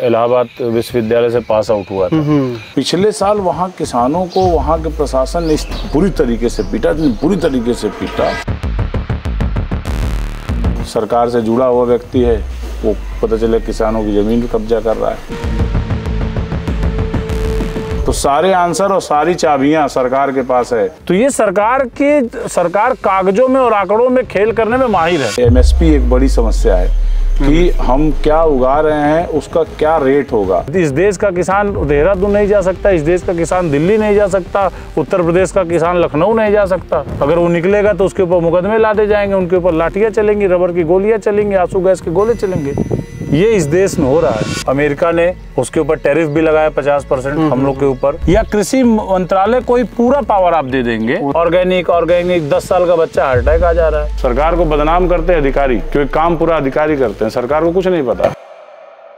इलाहाबाद विश्वविद्यालय से pass out हुआ था। पिछले साल वहाँ किसानों को वहाँ के प्रशासन ने बुरी तरीके से पीटा। सरकार से जुड़ा हुआ व्यक्ति है, वो पता चले किसानों की जमीन पर कब्जा कर रहा है। तो सारे आंसर और सारी चाबियां सरकार के पास है। तो ये सरकार कागजों में और आंकड़ों में खेल करने में माहिर है। एमएसपी एक बड़ी समस्या है कि हम क्या उगा रहे हैं, उसका क्या रेट होगा। इस देश का किसान देहरादून नहीं जा सकता, इस देश का किसान दिल्ली नहीं जा सकता, उत्तर प्रदेश का किसान लखनऊ नहीं जा सकता। अगर वो निकलेगा तो उसके ऊपर मुकदमे लादे जाएंगे, उनके ऊपर लाठियां चलेंगी, रबर की गोलियां चलेंगी, आंसू गैस के गोले चलेंगे। ये इस देश में हो रहा है। अमेरिका ने उसके ऊपर टैरिफ भी लगाया 50% हम लोग के ऊपर। या कृषि मंत्रालय कोई पूरा पावर आप दे देंगे, ऑर्गेनिक 10 साल का बच्चा हार्ट अटैक आ जा रहा है। सरकार को बदनाम करते हैं अधिकारी, क्योंकि काम पूरा अधिकारी करते हैं, सरकार को कुछ नहीं पता।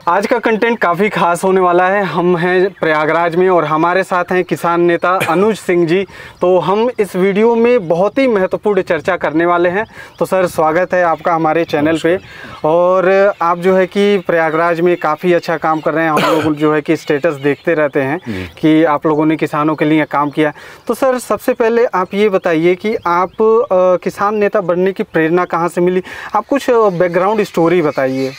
आज का कंटेंट काफ़ी खास होने वाला है। हम हैं प्रयागराज में और हमारे साथ हैं किसान नेता अनुज सिंह जी। तो हम इस वीडियो में बहुत ही महत्वपूर्ण चर्चा करने वाले हैं। तो सर, स्वागत है आपका हमारे चैनल पे। और आप जो है कि प्रयागराज में काफ़ी अच्छा काम कर रहे हैं। हम लोग जो है कि स्टेटस देखते रहते हैं कि आप लोगों ने किसानों के लिए काम किया। तो सर, सबसे पहले आप ये बताइए कि आप किसान नेता बनने की प्रेरणा कहाँ से मिली? आप कुछ बैकग्राउंड स्टोरी बताइए।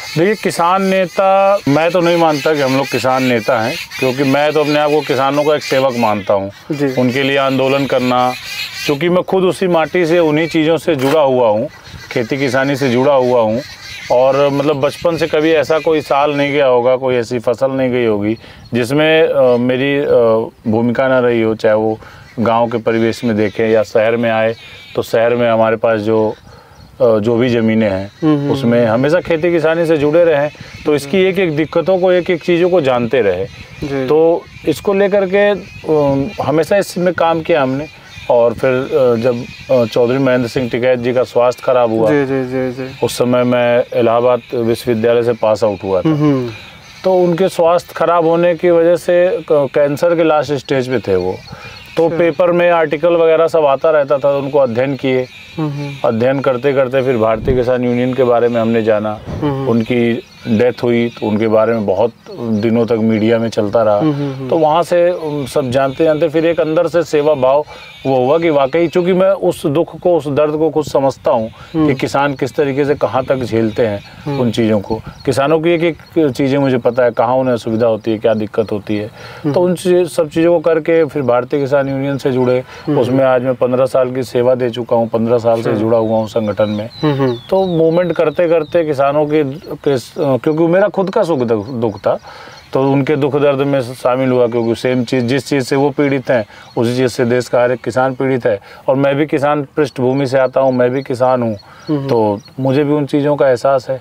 देखिए, किसान नेता मैं तो नहीं मानता कि हम लोग किसान नेता हैं, क्योंकि मैं तो अपने आप को किसानों का एक सेवक मानता हूँ। उनके लिए आंदोलन करना, क्योंकि मैं खुद उसी माटी से, उन्हीं चीज़ों से जुड़ा हुआ हूँ, खेती किसानी से जुड़ा हुआ हूँ। और मतलब बचपन से कभी ऐसा कोई साल नहीं गया होगा, कोई ऐसी फसल नहीं गई होगी जिसमें मेरी भूमिका ना रही हो। चाहे वो गाँव के परिवेश में देखें या शहर में आए तो शहर में हमारे पास जो भी ज़मीनें हैं उसमें हमेशा खेती किसानी से जुड़े रहे। तो इसकी एक एक दिक्कतों को, एक एक चीज़ों को जानते रहे। तो इसको लेकर के हमेशा इसमें काम किया हमने। और फिर जब चौधरी महेंद्र सिंह टिकैत जी का स्वास्थ्य खराब हुआ, उस समय मैं इलाहाबाद विश्वविद्यालय से पास आउट हुआ था। तो उनके स्वास्थ्य खराब होने की वजह से कैंसर के लास्ट स्टेज पे थे वो। तो पेपर में आर्टिकल वगैरह सब आता रहता था, उनको अध्ययन किए। अध्ययन करते करते फिर भारतीय किसान यूनियन के बारे में हमने जाना। उनकी डेथ हुई तो उनके बारे में बहुत दिनों तक मीडिया में चलता रहा। तो वहाँ से सब जानते जानते फिर एक अंदर से सेवा भाव वो हुआ कि वाकई, चूँकि मैं उस दुख को, उस दर्द को खुद समझता हूँ कि किसान किस तरीके से कहाँ तक झेलते हैं उन चीज़ों को। किसानों की एक एक चीज़ें मुझे पता है, कहाँ उन्हें असुविधा होती है, क्या दिक्कत होती है। तो उन सब चीज़ों को करके फिर भारतीय किसान यूनियन से जुड़े। उसमें आज मैं 15 साल की सेवा दे चुका हूँ, 15 साल से जुड़ा हुआ हूँ संगठन में। तो मूवमेंट करते करते किसानों के क्योंकि मेरा खुद का सुख दुख था, तो उनके दुख दर्द में शामिल हुआ। क्योंकि सेम चीज़, जिस चीज़ से वो पीड़ित हैं उसी चीज़ से देश का हर एक किसान पीड़ित है। और मैं भी किसान पृष्ठभूमि से आता हूँ, मैं भी किसान हूँ, तो मुझे भी उन चीज़ों का एहसास है।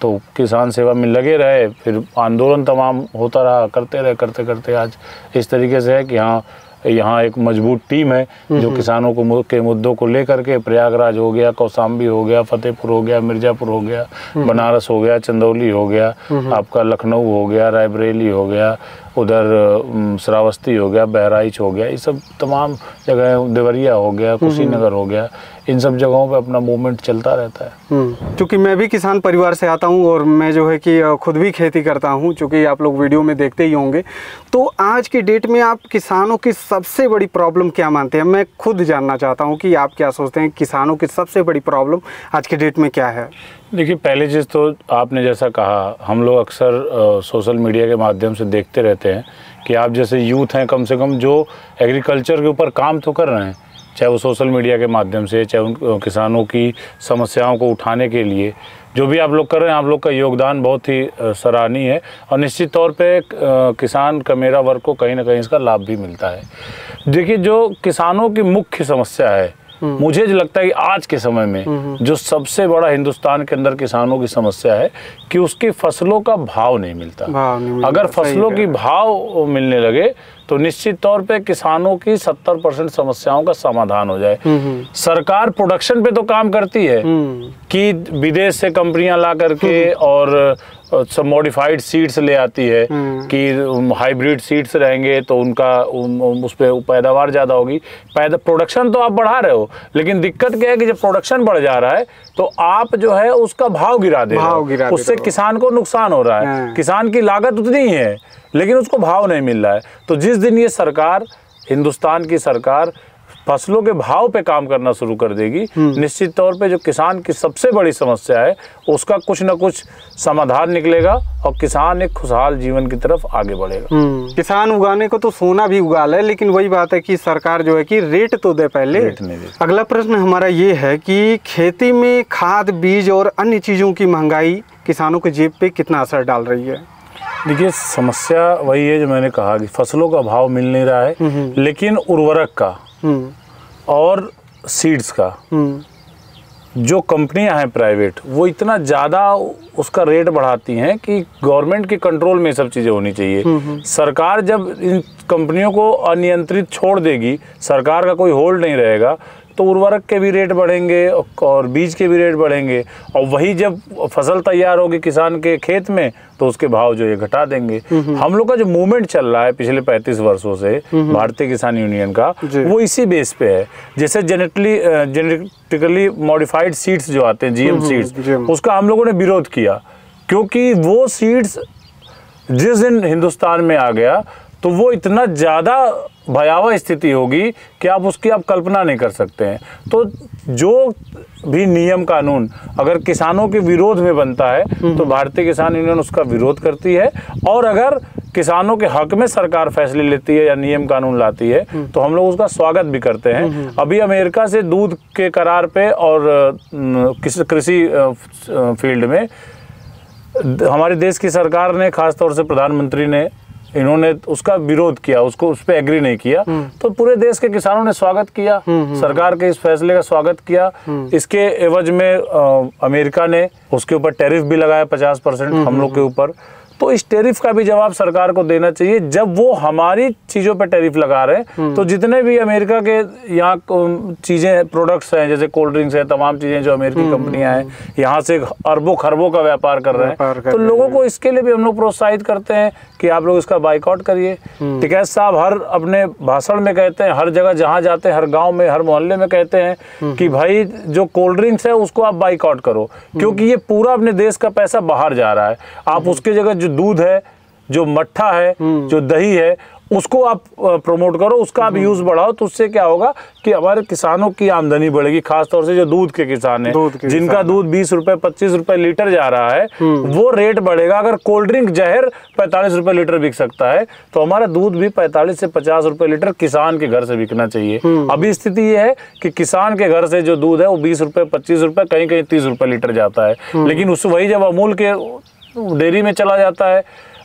तो किसान सेवा में लगे रहे, फिर आंदोलन तमाम होता रहा, करते करते आज इस तरीके से है कि हाँ, यहाँ एक मजबूत टीम है जो किसानों को के मुद्दों को लेकर के, प्रयागराज हो गया, कौशाम्बी हो गया, फतेहपुर हो गया, मिर्ज़ापुर हो गया, बनारस हो गया, चंदौली हो गया, आपका लखनऊ हो गया, रायबरेली हो गया, उधर श्रावस्ती हो गया, बहराइच हो गया, ये सब तमाम जगह, देवरिया हो गया, कुशीनगर हो गया, इन सब जगहों पे अपना मूवमेंट चलता रहता है। क्योंकि मैं भी किसान परिवार से आता हूँ और मैं जो है कि खुद भी खेती करता हूँ, चूँकि आप लोग वीडियो में देखते ही होंगे। तो आज की डेट में आप किसानों की सबसे बड़ी प्रॉब्लम क्या मानते हैं? मैं खुद जानना चाहता हूँ कि आप क्या सोचते हैं, किसानों की सबसे बड़ी प्रॉब्लम आज की डेट में क्या है? देखिए, पहली चीज़ तो आपने जैसा कहा, हम लोग अक्सर सोशल मीडिया के माध्यम से देखते रहते हैं कि आप जैसे यूथ हैं, कम से कम जो एग्रीकल्चर के ऊपर काम तो कर रहे हैं, चाहे वो सोशल मीडिया के माध्यम से, चाहे उन किसानों की समस्याओं को उठाने के लिए जो भी आप लोग कर रहे हैं, आप लोग का योगदान बहुत ही सराहनीय है। और निश्चित तौर पे किसान का, मेरा वर्ग को कहीं ना कहीं इसका लाभ भी मिलता है। देखिए, जो किसानों की मुख्य समस्या है, मुझे जो लगता है कि आज के समय में जो सबसे बड़ा हिंदुस्तान के अंदर किसानों की समस्या है कि उसकी फसलों का भाव नहीं मिलता। अगर फसलों की भाव मिलने लगे तो निश्चित तौर पे किसानों की 70% समस्याओं का समाधान हो जाए। सरकार प्रोडक्शन पे तो काम करती है कि विदेश से कंपनियां ला करके और सब मॉडिफाइड सीड्स ले आती है कि हाइब्रिड सीड्स रहेंगे तो उनका उस पर पैदावार ज़्यादा होगी। प्रोडक्शन तो आप बढ़ा रहे हो, लेकिन दिक्कत क्या है कि जब प्रोडक्शन बढ़ जा रहा है तो आप जो है उसका भाव गिरा दे रहे हो। उससे जिससे किसान को नुकसान हो रहा है। किसान की लागत उतनी ही है लेकिन उसको भाव नहीं मिल रहा है। तो जिस दिन ये सरकार, हिंदुस्तान की सरकार फसलों के भाव पे काम करना शुरू कर देगी, निश्चित तौर पे जो किसान की सबसे बड़ी समस्या है उसका कुछ ना कुछ समाधान निकलेगा और किसान एक खुशहाल जीवन की तरफ आगे बढ़ेगा। किसान उगाने को तो सोना भी उगा ले, लेकिन वही बात है कि सरकार जो है कि रेट तो दे पहले। रेट नहीं दे। अगला प्रश्न हमारा ये है कि खेती में खाद, बीज और अन्य चीज़ों की महंगाई किसानों के जेब पे कितना असर डाल रही है? देखिए, समस्या वही है जो मैंने कहा कि फसलों का भाव मिल नहीं रहा है, लेकिन उर्वरक का और सीड्स का जो कंपनियां हैं प्राइवेट, वो इतना ज़्यादा उसका रेट बढ़ाती हैं कि गवर्नमेंट के कंट्रोल में सब चीज़ें होनी चाहिए। सरकार जब इन कंपनियों को अनियंत्रित छोड़ देगी, सरकार का कोई होल्ड नहीं रहेगा, तो उर्वरक के भी रेट बढ़ेंगे और बीज के भी रेट बढ़ेंगे, और वही जब फसल तैयार होगी किसान के खेत में तो उसके भाव जो ये घटा देंगे। हम लोग का जो मूवमेंट चल रहा है पिछले 35 वर्षों से भारतीय किसान यूनियन का, वो इसी बेस पे है। जैसे जेनेटिकली मॉडिफाइड सीड्स जो आते हैं, जीएम सीड्स, उसका हम लोगों ने विरोध किया, क्योंकि वो सीड्स जिस दिन हिंदुस्तान में आ गया तो वो इतना ज़्यादा भयावह स्थिति होगी कि आप उसकी कल्पना नहीं कर सकते हैं। तो जो भी नियम कानून अगर किसानों के विरोध में बनता है तो भारतीय किसान यूनियन उसका विरोध करती है, और अगर किसानों के हक में सरकार फैसले लेती है या नियम कानून लाती है तो हम लोग उसका स्वागत भी करते हैं। अभी अमेरिका से दूध के करार पे और कृषि फील्ड में हमारे देश की सरकार ने, खासतौर से प्रधानमंत्री ने, इन्होंने उसका विरोध किया, उसको उस पर एग्री नहीं किया, तो पूरे देश के किसानों ने स्वागत किया, सरकार के इस फैसले का स्वागत किया। इसके एवज में अमेरिका ने उसके ऊपर टैरिफ भी लगाया 50% हम लोग के ऊपर। तो इस टैरिफ का भी जवाब सरकार को देना चाहिए। जब वो हमारी चीज़ों पे टैरिफ लगा रहे हैं तो जितने भी अमेरिका के यहाँ चीज़ें, प्रोडक्ट्स हैं, जैसे कोल्ड ड्रिंक्स हैं, तमाम चीज़ें जो अमेरिकी कंपनियां हैं, यहाँ से अरबों खरबों का व्यापार कर रहे हैं, तो लोगों को इसके लिए भी हम लोग प्रोत्साहित करते हैं कि आप लोग इसका बाइकआउट करिए। टिकैत साहब हर अपने भाषण में कहते हैं, हर जगह जहाँ जाते हैं, हर गाँव में, हर मोहल्ले में कहते हैं कि भाई जो कोल्ड ड्रिंक्स है उसको आप बाइकआउट करो, क्योंकि ये पूरा अपने देश का पैसा बाहर जा रहा है। आप उसके जगह जो दूध है, जो मट्ठा है, जो दही है, उसको आप प्रमोट करो, उसका आप यूज बढ़ाओ, तो उससे क्या होगा कि हमारे किसानों की आमदनी बढ़ेगी। खासतौर से जो दूध के किसान हैं, जिनका दूध 20 रुपए 25 रुपए लीटर जा रहा है, वो रेट बढ़ेगा। अगर कोल्ड ड्रिंक जहर 45 रुपए लीटर बिक सकता है तो हमारा दूध भी 45 से 50 रुपए लीटर किसान के घर से बिकना चाहिए। अभी स्थिति ये है कि किसान के घर से जो दूध है वो 20 रुपए 25 रुपए, कहीं कहीं 30 रुपए लीटर जाता है, लेकिन उस वही जब अमूल के डेयरी में चला जाता है,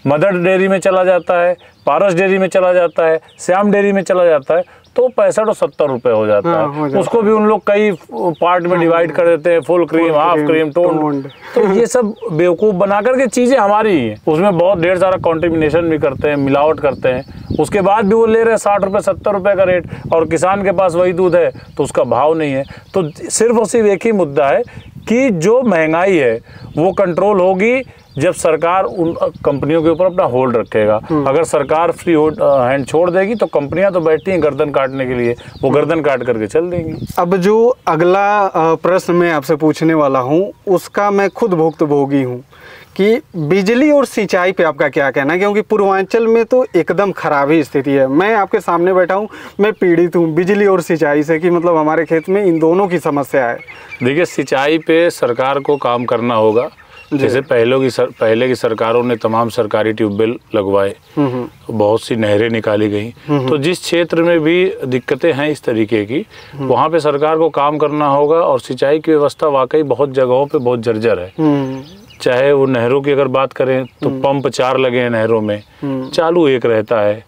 मदर डेयरी में चला जाता है, पारस डेयरी में चला जाता है, श्याम डेयरी में चला जाता है, तो 65 और 70 रुपए हो जाता है। उसको भी उन लोग कई पार्ट में डिवाइड कर देते हैं, full cream, half cream, tone. तो ये सब बेवकूफ़ बना करके चीज़ें हमारी ही हैं। उसमें बहुत ढेर सारा कॉन्ट्रीमिनेशन भी करते हैं, मिलावट करते हैं, उसके बाद भी वो ले रहे हैं 60 रुपये 70 रुपये का रेट, और किसान के पास वही दूध है तो उसका भाव नहीं है। तो सिर्फ और सिर्फ एक ही मुद्दा है कि जो महंगाई है वो कंट्रोल होगी जब सरकार उन कंपनियों के ऊपर अपना होल्ड रखेगा। अगर सरकार फ्री हैंड छोड़ देगी तो कंपनियां तो बैठी हैं गर्दन काटने के लिए, वो गर्दन काट करके चल देंगी। अब जो अगला प्रश्न मैं आपसे पूछने वाला हूं उसका मैं खुद भुक्तभोगी हूं कि बिजली और सिंचाई पे आपका क्या कहना है, क्योंकि पूर्वांचल में तो एकदम खराब ही स्थिति है। मैं आपके सामने बैठा हूँ, मैं पीड़ित हूँ बिजली और सिंचाई से, कि मतलब हमारे खेत में इन दोनों की समस्या है। देखिए, सिंचाई पे सरकार को काम करना होगा। जैसे पहले की सरकारों ने तमाम सरकारी ट्यूबवेल लगवाए, बहुत सी नहरें निकाली गई, तो जिस क्षेत्र में भी दिक्कतें हैं इस तरीके की, वहाँ पे सरकार को काम करना होगा। और सिंचाई की व्यवस्था वाकई बहुत जगहों पे बहुत जर्जर है। चाहे वो नहरों की अगर बात करें तो पंप 4 लगे हैं नहरों में, चालू 1 रहता है।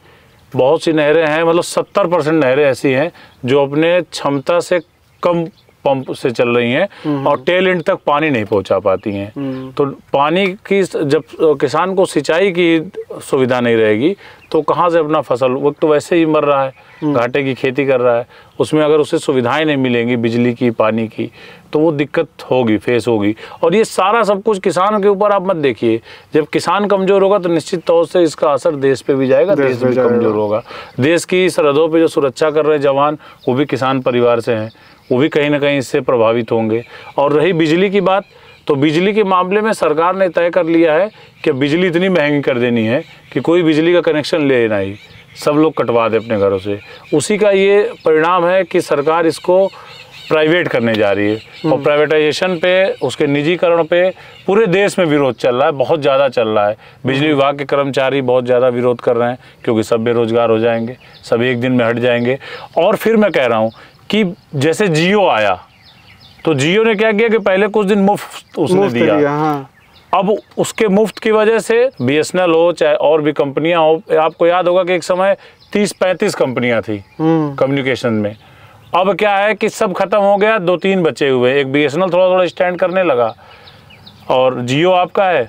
बहुत सी नहरें हैं, मतलब 70% नहरें ऐसी हैं जो अपने क्षमता से कम पंप से चल रही हैं और टेल एंड तक पानी नहीं पहुंचा पाती हैं। तो पानी की जब किसान को सिंचाई की सुविधा नहीं रहेगी तो कहाँ से अपना फसल, वो तो वैसे ही मर रहा है, घाटे की खेती कर रहा है, उसमें अगर उसे सुविधाएं नहीं मिलेंगी बिजली की, पानी की, तो वो दिक्कत होगी, फेस होगी। और ये सारा सब कुछ किसान के ऊपर आप मत देखिए। जब किसान कमज़ोर होगा तो निश्चित तौर से इसका असर देश पे भी जाएगा, देश भी कमज़ोर होगा। देश की सरहदों पे जो सुरक्षा कर रहे जवान वो भी किसान परिवार से हैं, वो भी कहीं ना कहीं इससे प्रभावित होंगे। और रही बिजली की बात, तो बिजली के मामले में सरकार ने तय कर लिया है कि बिजली इतनी महंगी कर देनी है कि कोई बिजली का कनेक्शन लेना ही, सब लोग कटवा दे अपने घरों से। उसी का ये परिणाम है कि सरकार इसको प्राइवेट करने जा रही है और प्राइवेटाइजेशन पे, उसके निजीकरण पे पूरे देश में विरोध चल रहा है, बहुत ज़्यादा चल रहा है। बिजली विभाग के कर्मचारी बहुत ज़्यादा विरोध कर रहे हैं क्योंकि सब बेरोजगार हो जाएंगे, सब एक दिन में हट जाएंगे। और फिर मैं कह रहा हूँ कि जैसे जियो आया तो जियो ने क्या किया कि पहले कुछ दिन मुफ्त उसने दिया, हाँ। अब उसके मुफ्त की वजह से BSNL हो चाहे और भी कंपनियां हो, आपको याद होगा कि एक समय 30-35 कंपनियां थी कम्युनिकेशन में। अब क्या है कि सब खत्म हो गया, 2-3 बचे हुए। एक BSNL थोड़ा थोड़ा स्टैंड करने लगा और जियो आपका है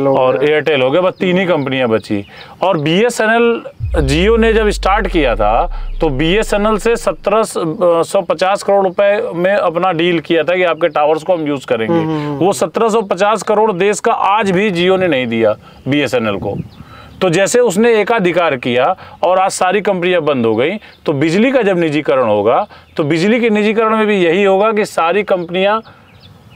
और एयरटेल हो गया, बस 3 ही कंपनियां बची। और BSNL, जियो ने जब स्टार्ट किया था तो BSNL से 1750 करोड़ रुपए में अपना डील किया था कि आपके टावर्स को हम यूज करेंगे। वो 1750 करोड़ देश का आज भी जियो ने नहीं दिया BSNL को। तो जैसे उसने एकाधिकार किया और आज सारी कंपनियां बंद हो गई, तो बिजली का जब निजीकरण होगा तो बिजली के निजीकरण में भी यही होगा कि सारी कंपनियां,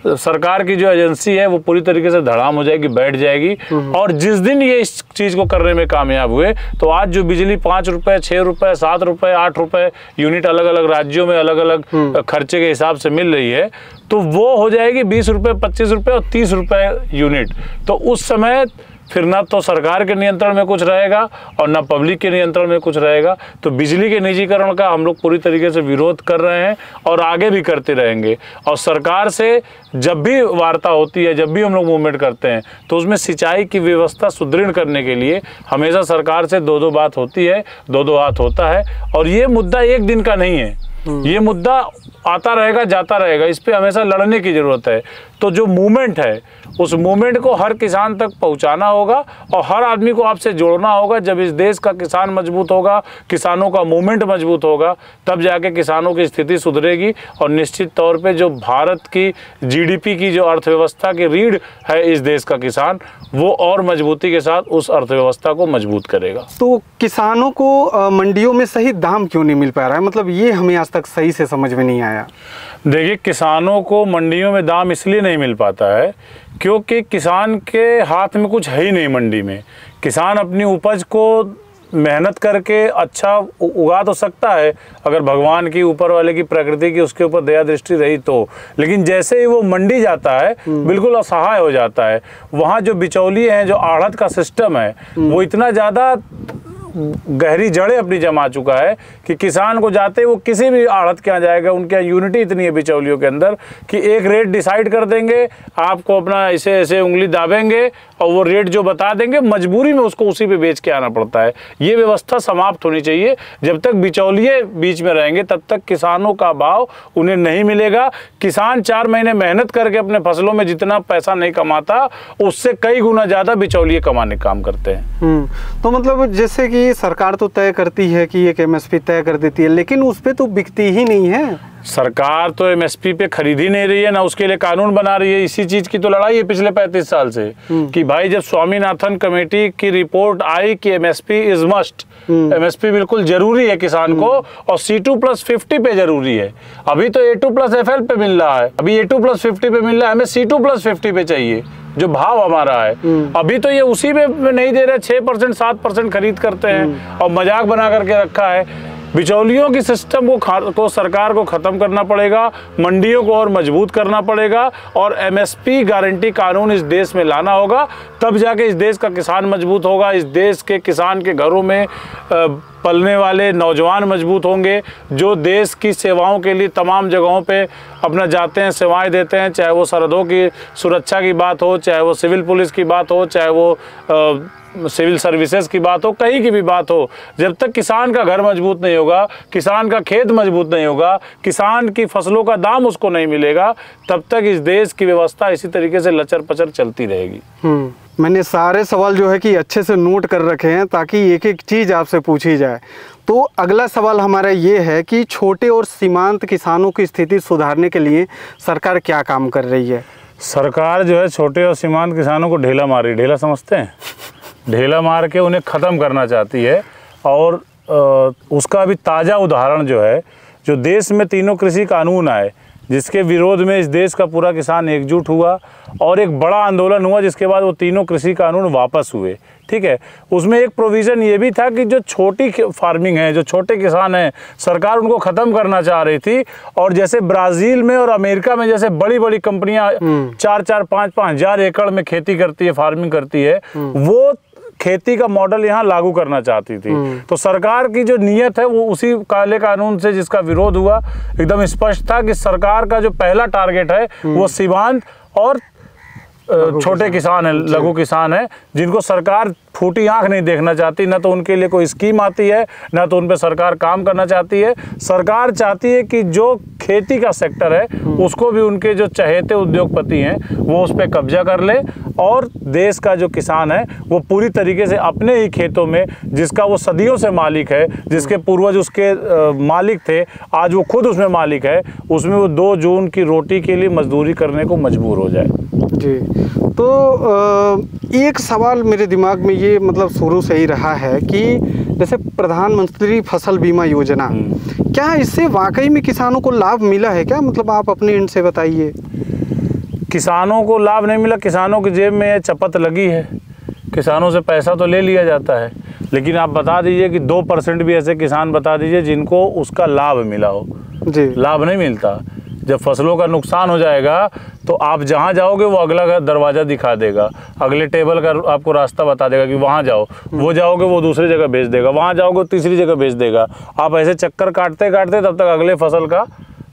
सरकार की जो एजेंसी है वो पूरी तरीके से धड़ाम हो जाएगी, बैठ जाएगी। और जिस दिन ये इस चीज़ को करने में कामयाब हुए तो आज जो बिजली 5 रुपये, 6 रुपये, 7 रुपये, 8 रुपये यूनिट अलग अलग राज्यों में अलग अलग खर्चे के हिसाब से मिल रही है, तो वो हो जाएगी 20 रुपये, 25 रुपये और 30 रुपये यूनिट। तो उस समय फिर ना तो सरकार के नियंत्रण में कुछ रहेगा और ना पब्लिक के नियंत्रण में कुछ रहेगा। तो बिजली के निजीकरण का हम लोग पूरी तरीके से विरोध कर रहे हैं और आगे भी करते रहेंगे। और सरकार से जब भी वार्ता होती है, जब भी हम लोग मूवमेंट करते हैं, तो उसमें सिंचाई की व्यवस्था सुदृढ़ करने के लिए हमेशा सरकार से 2-2 बात होती है, 2-2 हाथ होता है। और ये मुद्दा एक दिन का नहीं है, ये मुद्दा आता रहेगा, जाता रहेगा, इस पे हमेशा लड़ने की ज़रूरत है। तो जो मूवमेंट है उस मूवमेंट को हर किसान तक पहुंचाना होगा और हर आदमी को आपसे जोड़ना होगा। जब इस देश का किसान मजबूत होगा, किसानों का मूवमेंट मजबूत होगा, तब जाके किसानों की स्थिति सुधरेगी और निश्चित तौर पे जो भारत की GDP की जो अर्थव्यवस्था की रीढ़ है इस देश का किसान, वो और मजबूती के साथ उस अर्थव्यवस्था को मजबूत करेगा। तो किसानों को मंडियों में सही दाम क्यों नहीं मिल पा रहा है? मतलब ये हमें आज तक सही से समझ में नहीं आया। देखिए, किसानों को मंडियों में दाम इसलिए नहीं मिल पाता है क्योंकि किसान के हाथ में कुछ है ही नहीं मंडी में। किसान अपनी उपज को मेहनत करके अच्छा उगा तो सकता है अगर भगवान की, ऊपर वाले की, प्रकृति की उसके ऊपर दया दृष्टि रही तो, लेकिन जैसे ही वो मंडी जाता है बिल्कुल असहाय हो जाता है। वहाँ जो बिचौलिए हैं, जो आढ़त का सिस्टम है, वो इतना ज़्यादा गहरी जड़ें अपनी जमा चुका है कि किसान को जाते वो किसी भी आढ़त के यहाँ जाएगा, उनके यहाँ यूनिटी इतनी है बिचौलियों के अंदर कि एक रेट डिसाइड कर देंगे, आपको अपना ऐसे ऐसे उंगली दाबेंगे और वो रेट जो बता देंगे, मजबूरी में उसको उसी पे बेच के आना पड़ता है। ये व्यवस्था समाप्त होनी चाहिए। जब तक बिचौलिए बीच में रहेंगे तब तक किसानों का भाव उन्हें नहीं मिलेगा। किसान 4 महीने मेहनत करके अपने फसलों में जितना पैसा नहीं कमाता, उससे कई गुना ज़्यादा बिचौलिए कमाने का काम करते हैं। तो मतलब जैसे कि सरकार तो तय करती है कि एक MSP तय कर देती है, लेकिन उस पे तो बिकती ही नहीं है। सरकार तो MSP पे खरीद ही नहीं रही है, ना उसके लिए कानून बना रही है। इसी चीज की तो लड़ाई है पिछले 35 साल से कि भाई जब स्वामीनाथन कमेटी की रिपोर्ट आई कि MSP इज मस्ट, MSP बिल्कुल जरूरी है किसान को और C2+50 पे जरूरी है। अभी तो A2+FL पे मिल रहा है, अभी A2+50 पे मिल रहा है, हमें C2+50 पे चाहिए जो भाव हमारा है। अभी तो ये उसी में नहीं दे रहे, 6% 7% खरीद करते हैं और मजाक बना करके रखा है। बिचौलियों की सिस्टम को सरकार को ख़त्म करना पड़ेगा, मंडियों को और मजबूत करना पड़ेगा और MSP गारंटी कानून इस देश में लाना होगा। तब जाके इस देश का किसान मजबूत होगा, इस देश के किसान के घरों में पलने वाले नौजवान मजबूत होंगे जो देश की सेवाओं के लिए तमाम जगहों पे अपना जाते हैं, सेवाएं देते हैं। चाहे वो सरहदों की सुरक्षा की बात हो, चाहे वो सिविल पुलिस की बात हो, चाहे वो सिविल सर्विसेज की बात हो, कहीं की भी बात हो, जब तक किसान का घर मजबूत नहीं होगा, किसान का खेत मजबूत नहीं होगा, किसान की फसलों का दाम उसको नहीं मिलेगा, तब तक इस देश की व्यवस्था इसी तरीके से लचर पचर चलती रहेगी। मैंने सारे सवाल जो है कि अच्छे से नोट कर रखे हैं ताकि एक एक चीज़ आपसे पूछी जाए। तो अगला सवाल हमारा ये है कि छोटे और सीमांत किसानों की स्थिति सुधारने के लिए सरकार क्या काम कर रही है? सरकार जो है छोटे और सीमांत किसानों को ढेला मार रही, ढेला समझते हैं, ढेला मार के उन्हें ख़त्म करना चाहती है। और उसका अभी ताज़ा उदाहरण जो है, जो देश में 3 कृषि कानून आए, जिसके विरोध में इस देश का पूरा किसान एकजुट हुआ और एक बड़ा आंदोलन हुआ, जिसके बाद वो तीनों कृषि कानून वापस हुए। ठीक है, उसमें एक प्रोविज़न ये भी था कि जो छोटी फार्मिंग है, जो छोटे किसान हैं, सरकार उनको ख़त्म करना चाह रही थी। और जैसे ब्राज़ील में और अमेरिका में जैसे बड़ी बड़ी कंपनियां 4-4, 5-5 हज़ार एकड़ में खेती करती है, फार्मिंग करती है, वो खेती का मॉडल यहाँ लागू करना चाहती थी। तो सरकार की जो नीयत है वो उसी काले कानून से, जिसका विरोध हुआ, एकदम स्पष्ट था कि सरकार का जो पहला टारगेट है वो सीमांत और छोटे किसान है, लघु किसान है, जिनको सरकार फूटी आंख नहीं देखना चाहती। ना तो उनके लिए कोई स्कीम आती है, ना तो उन पे सरकार काम करना चाहती है। सरकार चाहती है कि जो खेती का सेक्टर है उसको भी उनके जो चहेते उद्योगपति हैं वो उस पर कब्जा कर ले, और देश का जो किसान है वो पूरी तरीके से अपने ही खेतों में, जिसका वो सदियों से मालिक है, जिसके पूर्वज उसके मालिक थे, आज वो खुद उसमें मालिक है, उसमें वो 2 जून की रोटी के लिए मजदूरी करने को मजबूर हो जाए। जी, तो एक सवाल मेरे दिमाग में ये मतलब शुरू से ही रहा है कि जैसे प्रधानमंत्री फसल बीमा योजना, क्या इससे वाकई में किसानों को लाभ मिला है क्या? मतलब आप अपने एंड से बताइए। किसानों को लाभ नहीं मिला, किसानों की जेब में चपत लगी है। किसानों से पैसा तो ले लिया जाता है, लेकिन आप बता दीजिए कि 2% भी ऐसे किसान बता दीजिए जिनको उसका लाभ मिला हो। जी, लाभ नहीं मिलता। जब फसलों का नुकसान हो जाएगा तो आप जहाँ जाओगे वो अगला दरवाज़ा दिखा देगा, अगले टेबल का आपको रास्ता बता देगा कि वहाँ जाओ, वो जाओगे वो दूसरी जगह भेज देगा, वहाँ जाओगे तीसरी जगह भेज देगा। आप ऐसे चक्कर काटते काटते तब तक अगले फसल का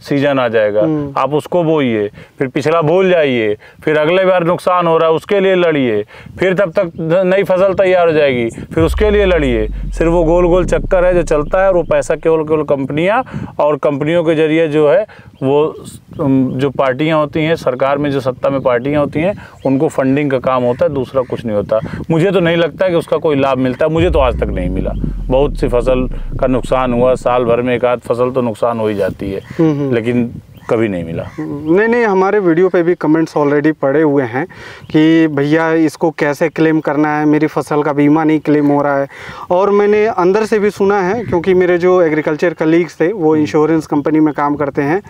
सीजन आ जाएगा, आप उसको बोइए, फिर पिछला भूल जाइए, फिर अगले बार नुकसान हो रहा है उसके लिए लड़िए, फिर तब तक नई फसल तैयार हो जाएगी, फिर उसके लिए लड़िए। सिर्फ वो गोल गोल चक्कर है जो चलता है, और वो पैसा केवल कंपनियां, और कंपनियों के जरिए जो है वो जो पार्टियां होती हैं, सरकार में जो सत्ता में पार्टियां होती हैं, उनको फंडिंग का काम होता है, दूसरा कुछ नहीं होता। मुझे तो नहीं लगता कि उसका कोई लाभ मिलता है, मुझे तो आज तक नहीं मिला। बहुत सी फसल का नुकसान हुआ, साल भर में 1-8 फसल तो नुकसान हो ही जाती है, लेकिन कभी नहीं मिला। नहीं, हमारे वीडियो पे भी कमेंट्स ऑलरेडी पड़े हुए हैं कि भैया इसको कैसे क्लेम करना है, मेरी फसल का बीमा नहीं क्लेम हो रहा है। और मैंने अंदर से भी सुना है, क्योंकि मेरे जो एग्रीकल्चर कलीग्स थे वो इंश्योरेंस कंपनी में काम करते हैं,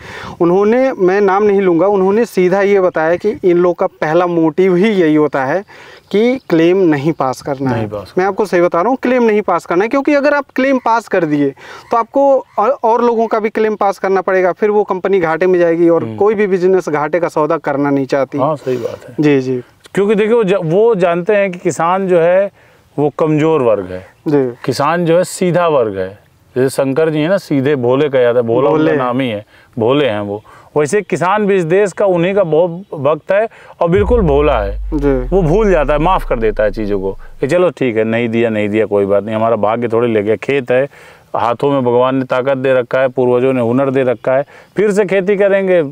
उन्होंने, मैं नाम नहीं लूँगा, उन्होंने सीधा ये बताया कि इन लोग का पहला मोटिव ही यही होता है कि क्लेम नहीं पास करना है। मैं आपको सही बता रहा हूँ, क्लेम नहीं पास करना है, क्योंकि अगर आप क्लेम पास कर दिए तो आपको और लोगों का भी क्लेम पास करना पड़ेगा, फिर वो कंपनी घाटे में जाएगी, और कोई भी बिजनेस घाटे का सौदा करना नहीं चाहती। हाँ, सही बात है। जी जी, क्योंकि देखिए वो जानते हैं कि किसान जो है वो कमजोर वर्ग है जी। किसान जो है सीधा वर्ग है। जैसे शंकर जी है ना, सीधे भोले कहा जाता है, भोला नाम ही है, भोले हैं वो। वैसे किसान भी इस देश का उन्हीं का बहुत भक्त है और बिल्कुल भोला है। वो भूल जाता है, माफ़ कर देता है चीज़ों को कि चलो ठीक है, नहीं दिया कोई बात नहीं, हमारा भाग्य थोड़ी ले गया। खेत है, हाथों में भगवान ने ताकत दे रखा है, पूर्वजों ने हुनर दे रखा है, फिर से खेती करेंगे।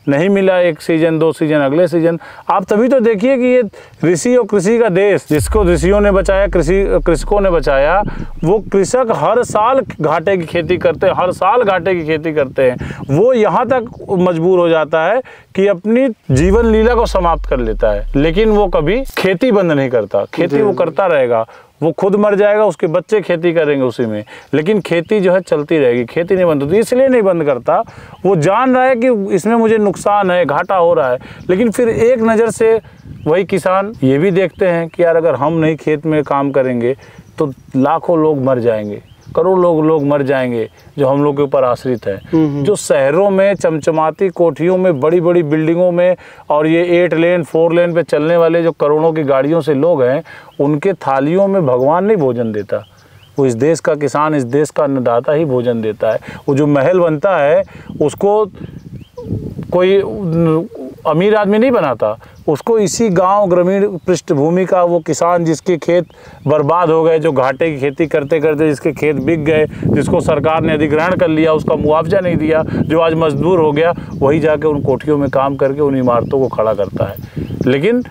नहीं मिला 1 सीजन 2 सीजन, अगले सीजन। आप तभी तो देखिए कि ये ऋषि और कृषि का देश, जिसको ऋषियों ने बचाया, कृषकों ने बचाया, वो कृषक हर साल घाटे की खेती करते हैं, हर साल घाटे की खेती करते हैं। वो यहाँ तक मजबूर हो जाता है कि अपनी जीवन लीला को समाप्त कर लेता है, लेकिन वो कभी खेती बंद नहीं करता। खेती वो करता रहेगा, वो खुद मर जाएगा, उसके बच्चे खेती करेंगे उसी में, लेकिन खेती जो है चलती रहेगी। खेती नहीं बंद होती, इसलिए नहीं बंद करता, वो जान रहा है कि इसमें मुझे नुकसान है, घाटा हो रहा है। लेकिन फिर एक नज़र से वही किसान ये भी देखते हैं कि यार अगर हम नहीं खेत में काम करेंगे तो लाखों लोग मर जाएंगे, करोड़ों लोग मर जाएंगे जो हम लोग के ऊपर आश्रित है। जो शहरों में चमचमाती कोठियों में, बड़ी बड़ी बिल्डिंगों में, और ये 8 लेन 4 लेन पे चलने वाले जो करोड़ों की गाड़ियों से लोग हैं, उनके थालियों में भगवान नहीं भोजन देता, वो इस देश का किसान, इस देश का अन्नदाता ही भोजन देता है। वो जो महल बनता है उसको कोई अमीर आदमी नहीं बनाता, उसको इसी गांव ग्रामीण पृष्ठभूमि का वो किसान जिसके खेत बर्बाद हो गए, जो घाटे की खेती करते करते जिसके खेत बिक गए, जिसको सरकार ने अधिग्रहण कर लिया, उसका मुआवजा नहीं दिया, जो आज मजदूर हो गया, वही जाके उन कोठियों में काम करके उन इमारतों को खड़ा करता है। लेकिन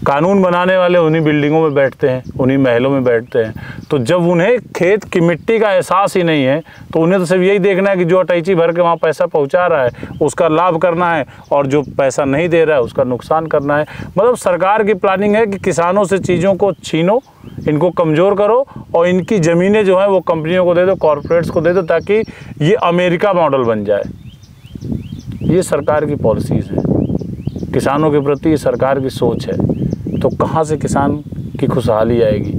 कानून बनाने वाले उन्हीं बिल्डिंगों में बैठते हैं, उन्हीं महलों में बैठते हैं। तो जब उन्हें खेत की मिट्टी का एहसास ही नहीं है तो उन्हें तो सिर्फ यही देखना है कि जो अटैची भर के वहाँ पैसा पहुँचा रहा है उसका लाभ करना है, और जो पैसा नहीं दे रहा है उसका नुकसान करना है। मतलब सरकार की प्लानिंग है कि किसानों से चीज़ों को छीनो, इनको कमज़ोर करो, और इनकी ज़मीनें जो हैं वो कंपनियों को दे दो, कॉरपोरेट्स को दे दो, ताकि ये अमेरिका मॉडल बन जाए। ये सरकार की पॉलिसीज़ है, किसानों के प्रति ये सरकार की सोच है। तो कहाँ से किसान की खुशहाली आएगी,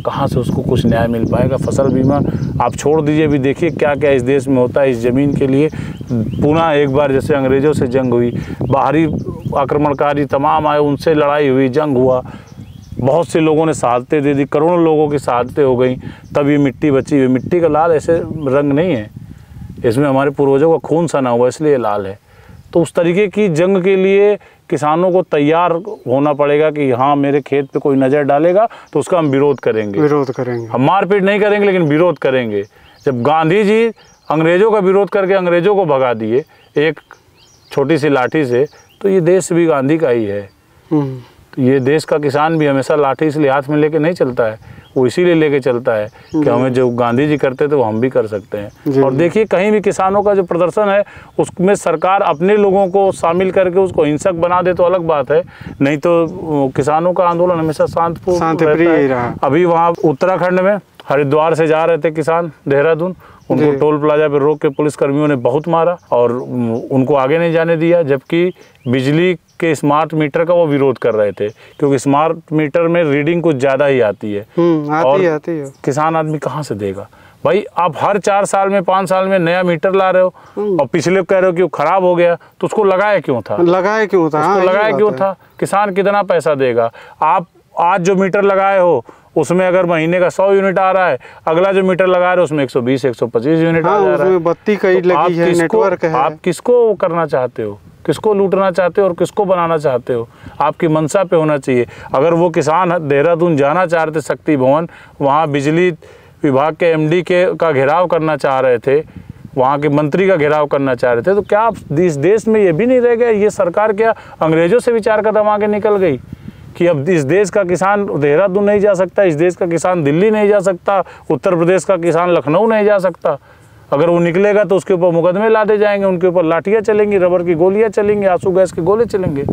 कहाँ से उसको कुछ न्याय मिल पाएगा। फसल बीमा आप छोड़ दीजिए, अभी देखिए क्या क्या इस देश में होता है। इस ज़मीन के लिए पुनः एक बार जैसे अंग्रेज़ों से जंग हुई, बाहरी आक्रमणकारी तमाम आए, उनसे लड़ाई हुई, जंग हुआ, बहुत से लोगों ने शहादतें दे दी, करोड़ों लोगों की शहादतें हो गई, तब ये मिट्टी बची हुई। मिट्टी का लाल ऐसे रंग नहीं है, इसमें हमारे पूर्वजों का खून सना हुआ, इसलिए लाल है। तो उस तरीके की जंग के लिए किसानों को तैयार होना पड़ेगा कि हाँ मेरे खेत पे कोई नज़र डालेगा तो उसका हम विरोध करेंगे। हम मारपीट नहीं करेंगे लेकिन विरोध करेंगे। जब गांधी जी अंग्रेज़ों का विरोध करके अंग्रेज़ों को भगा दिए एक छोटी सी लाठी से, तो ये देश भी गांधी का ही है। तो ये देश का किसान भी हमेशा लाठी इसलिए हाथ में लेके नहीं चलता है, वो इसीलिए लेके चलता है कि हमें जो गांधी जी करते थे वो हम भी कर सकते हैं। और देखिए कहीं भी किसानों का जो प्रदर्शन है उसमें सरकार अपने लोगों को शामिल करके उसको हिंसक बना दे तो अलग बात है, नहीं तो किसानों का आंदोलन हमेशा शांतिप्रिय रहा। अभी वहाँ उत्तराखंड में हरिद्वार से जा रहे थे किसान देहरादून, उनको टोल प्लाजा पर रोक के पुलिस कर्मियों ने बहुत मारा और उनको आगे नहीं जाने दिया, जबकि बिजली के स्मार्ट मीटर का वो विरोध कर रहे थे क्योंकि स्मार्ट मीटर में रीडिंग कुछ ज़्यादा ही आती है। आती है। किसान आदमी कहाँ से देगा भाई? आप हर 4 साल में 5 साल में नया मीटर ला रहे हो और पिछले कह रहे हो कि वो खराब हो गया, तो उसको लगाया क्यों था? लगाया क्यों था? किसान कितना पैसा देगा? आप आज जो मीटर लगाए हो उसमें अगर महीने का 100 यूनिट आ रहा है, अगला जो मीटर लगा रहे हो उसमें 120-125 यूनिट आ जा रहा है। बत्ती कई लगी है, नेटवर्क है। आप किसको करना चाहते हो, किसको लूटना चाहते हो और किसको बनाना चाहते हो? आपकी मंशा पे होना चाहिए। अगर वो किसान देहरादून जाना चाह रहे थे शक्ति भवन, वहाँ बिजली विभाग के MD का घेराव करना चाह रहे थे, वहाँ के मंत्री का घेराव करना चाह रहे थे, तो क्या इस देश में ये भी नहीं रह गया? ये सरकार क्या अंग्रेज़ों से भी 4 कदम आगे निकल गई कि अब इस देश का किसान देहरादून नहीं जा सकता, इस देश का किसान दिल्ली नहीं जा सकता, उत्तर प्रदेश का किसान लखनऊ नहीं जा सकता? अगर वो निकलेगा तो उसके ऊपर मुकदमे लादे जाएंगे, उनके ऊपर लाठियाँ चलेंगी, रबर की गोलियाँ चलेंगी, आंसू गैस के गोले चलेंगे।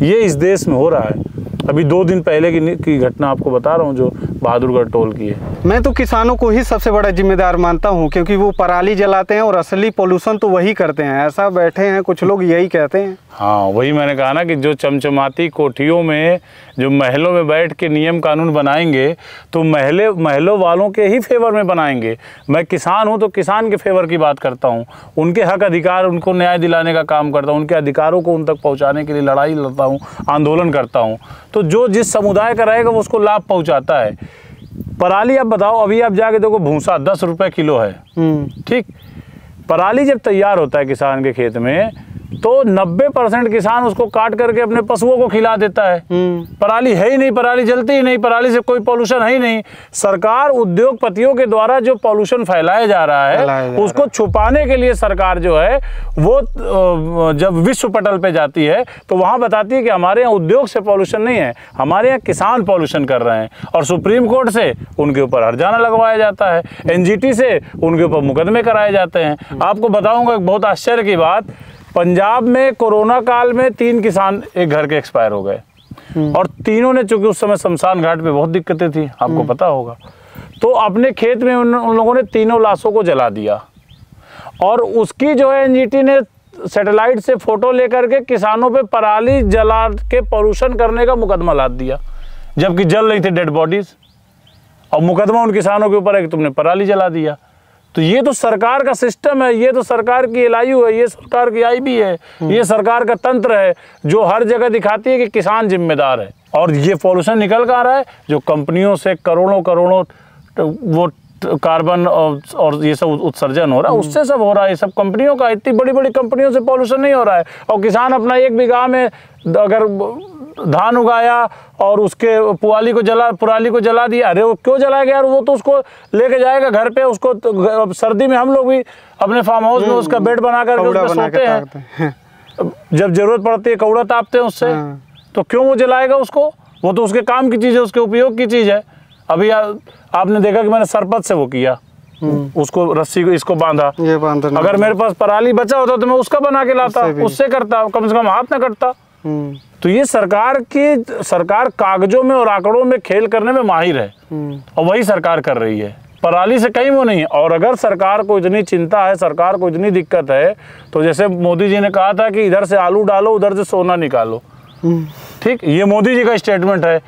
ये इस देश में हो रहा है। अभी 2 दिन पहले की घटना आपको बता रहा हूँ जो बहादुरगढ़ टोल की है। मैं तो किसानों को ही सबसे बड़ा जिम्मेदार मानता हूँ क्योंकि वो पराली जलाते हैं और असली पोल्यूशन तो वही करते हैं। ऐसा बैठे हैं कुछ लोग यही कहते हैं। हाँ, वही मैंने कहा ना कि जो चमचमाती कोठियों में, जो महलों में बैठ के नियम कानून बनाएंगे तो महलों वालों के ही फेवर में बनाएंगे। मैं किसान हूँ तो किसान के फेवर की बात करता हूँ, उनके हक अधिकार, उनको न्याय दिलाने का काम करता हूँ, उनके अधिकारों को उन तक पहुँचाने के लिए लड़ाई लड़ता हूँ, आंदोलन करता हूँ। तो जो जिस समुदाय का रहेगा वो उसको लाभ पहुँचाता है। पराली आप बताओ, अभी आप जाके देखो भूसा 10 रुपये किलो है, ठीक। पराली जब तैयार होता है किसान के खेत में तो 90% किसान उसको काट करके अपने पशुओं को खिला देता है। पराली है ही नहीं, पराली जलती ही नहीं, पराली से कोई पॉल्यूशन है ही नहीं। सरकार उद्योगपतियों के द्वारा जो पॉल्यूशन फैलाया जा रहा है उसको छुपाने के लिए सरकार जो है वो जब विश्व पटल पे जाती है तो वहाँ बताती है कि हमारे यहाँ उद्योग से पॉल्यूशन नहीं है, हमारे यहाँ किसान पॉल्यूशन कर रहे हैं। और सुप्रीम कोर्ट से उनके ऊपर हर्जाना लगवाया जाता है, NGT से उनके ऊपर मुकदमे कराए जाते हैं। आपको बताऊँगा एक बहुत आश्चर्य की बात, पंजाब में कोरोना काल में 3 किसान एक घर के एक्सपायर हो गए और तीनों ने, चूंकि उस समय शमशान घाट पे बहुत दिक्कतें थी, आपको पता होगा, तो अपने खेत में उन लोगों ने तीनों लाशों को जला दिया और उसकी जो है NGT ने सैटेलाइट से फोटो लेकर के किसानों पे पराली जला के पॉल्यूशन करने का मुकदमा लाद दिया, जबकि जल रही थी डेड बॉडीज, और मुकदमा उन किसानों के ऊपर है कि तुमने पराली जला दिया। तो ये तो सरकार का सिस्टम है, ये तो सरकार की LIU है, ये सरकार की IB है, ये सरकार का तंत्र है जो हर जगह दिखाती है कि किसान जिम्मेदार है। और ये पॉल्यूशन निकल कर आ रहा है जो कंपनियों से करोड़ों वो कार्बन और ये सब उत्सर्जन हो रहा है, उससे सब हो रहा है। ये सब कंपनियों का, इतनी बड़ी बड़ी कंपनियों से पॉल्यूशन नहीं हो रहा है। और किसान अपना 1 बीघा में अगर धान उगाया और उसके पराली को जला दिया, अरे वो क्यों जलाएगा यार, वो तो उसको लेके जाएगा घर पे, उसको सर्दी में हम लोग भी अपने फार्म हाउस में उसका बेड बना करके उसमें सोते हैं, जब जरूरत पड़ती है कौड़ा तापते हैं उससे, तो क्यों वो जलाएगा उसको? वो तो उसके काम की चीज़ है, उसके उपयोग की चीज़ है। अभी आपने देखा कि मैंने सरपत से वो किया, उसको रस्सी को इसको बांधा, अगर मेरे पास पराली बचा होता तो मैं उसका बना के लाता, उससे करता, कम से कम हाथ न कटता। तो ये सरकार कागजों में और आंकड़ों में खेल करने में माहिर है और वही सरकार कर रही है। पराली से कहीं वो नहीं है। और अगर सरकार को इतनी चिंता है, सरकार को इतनी दिक्कत है, तो जैसे मोदी जी ने कहा था कि इधर से आलू डालो उधर से सोना निकालो, ठीक, ये मोदी जी का स्टेटमेंट है,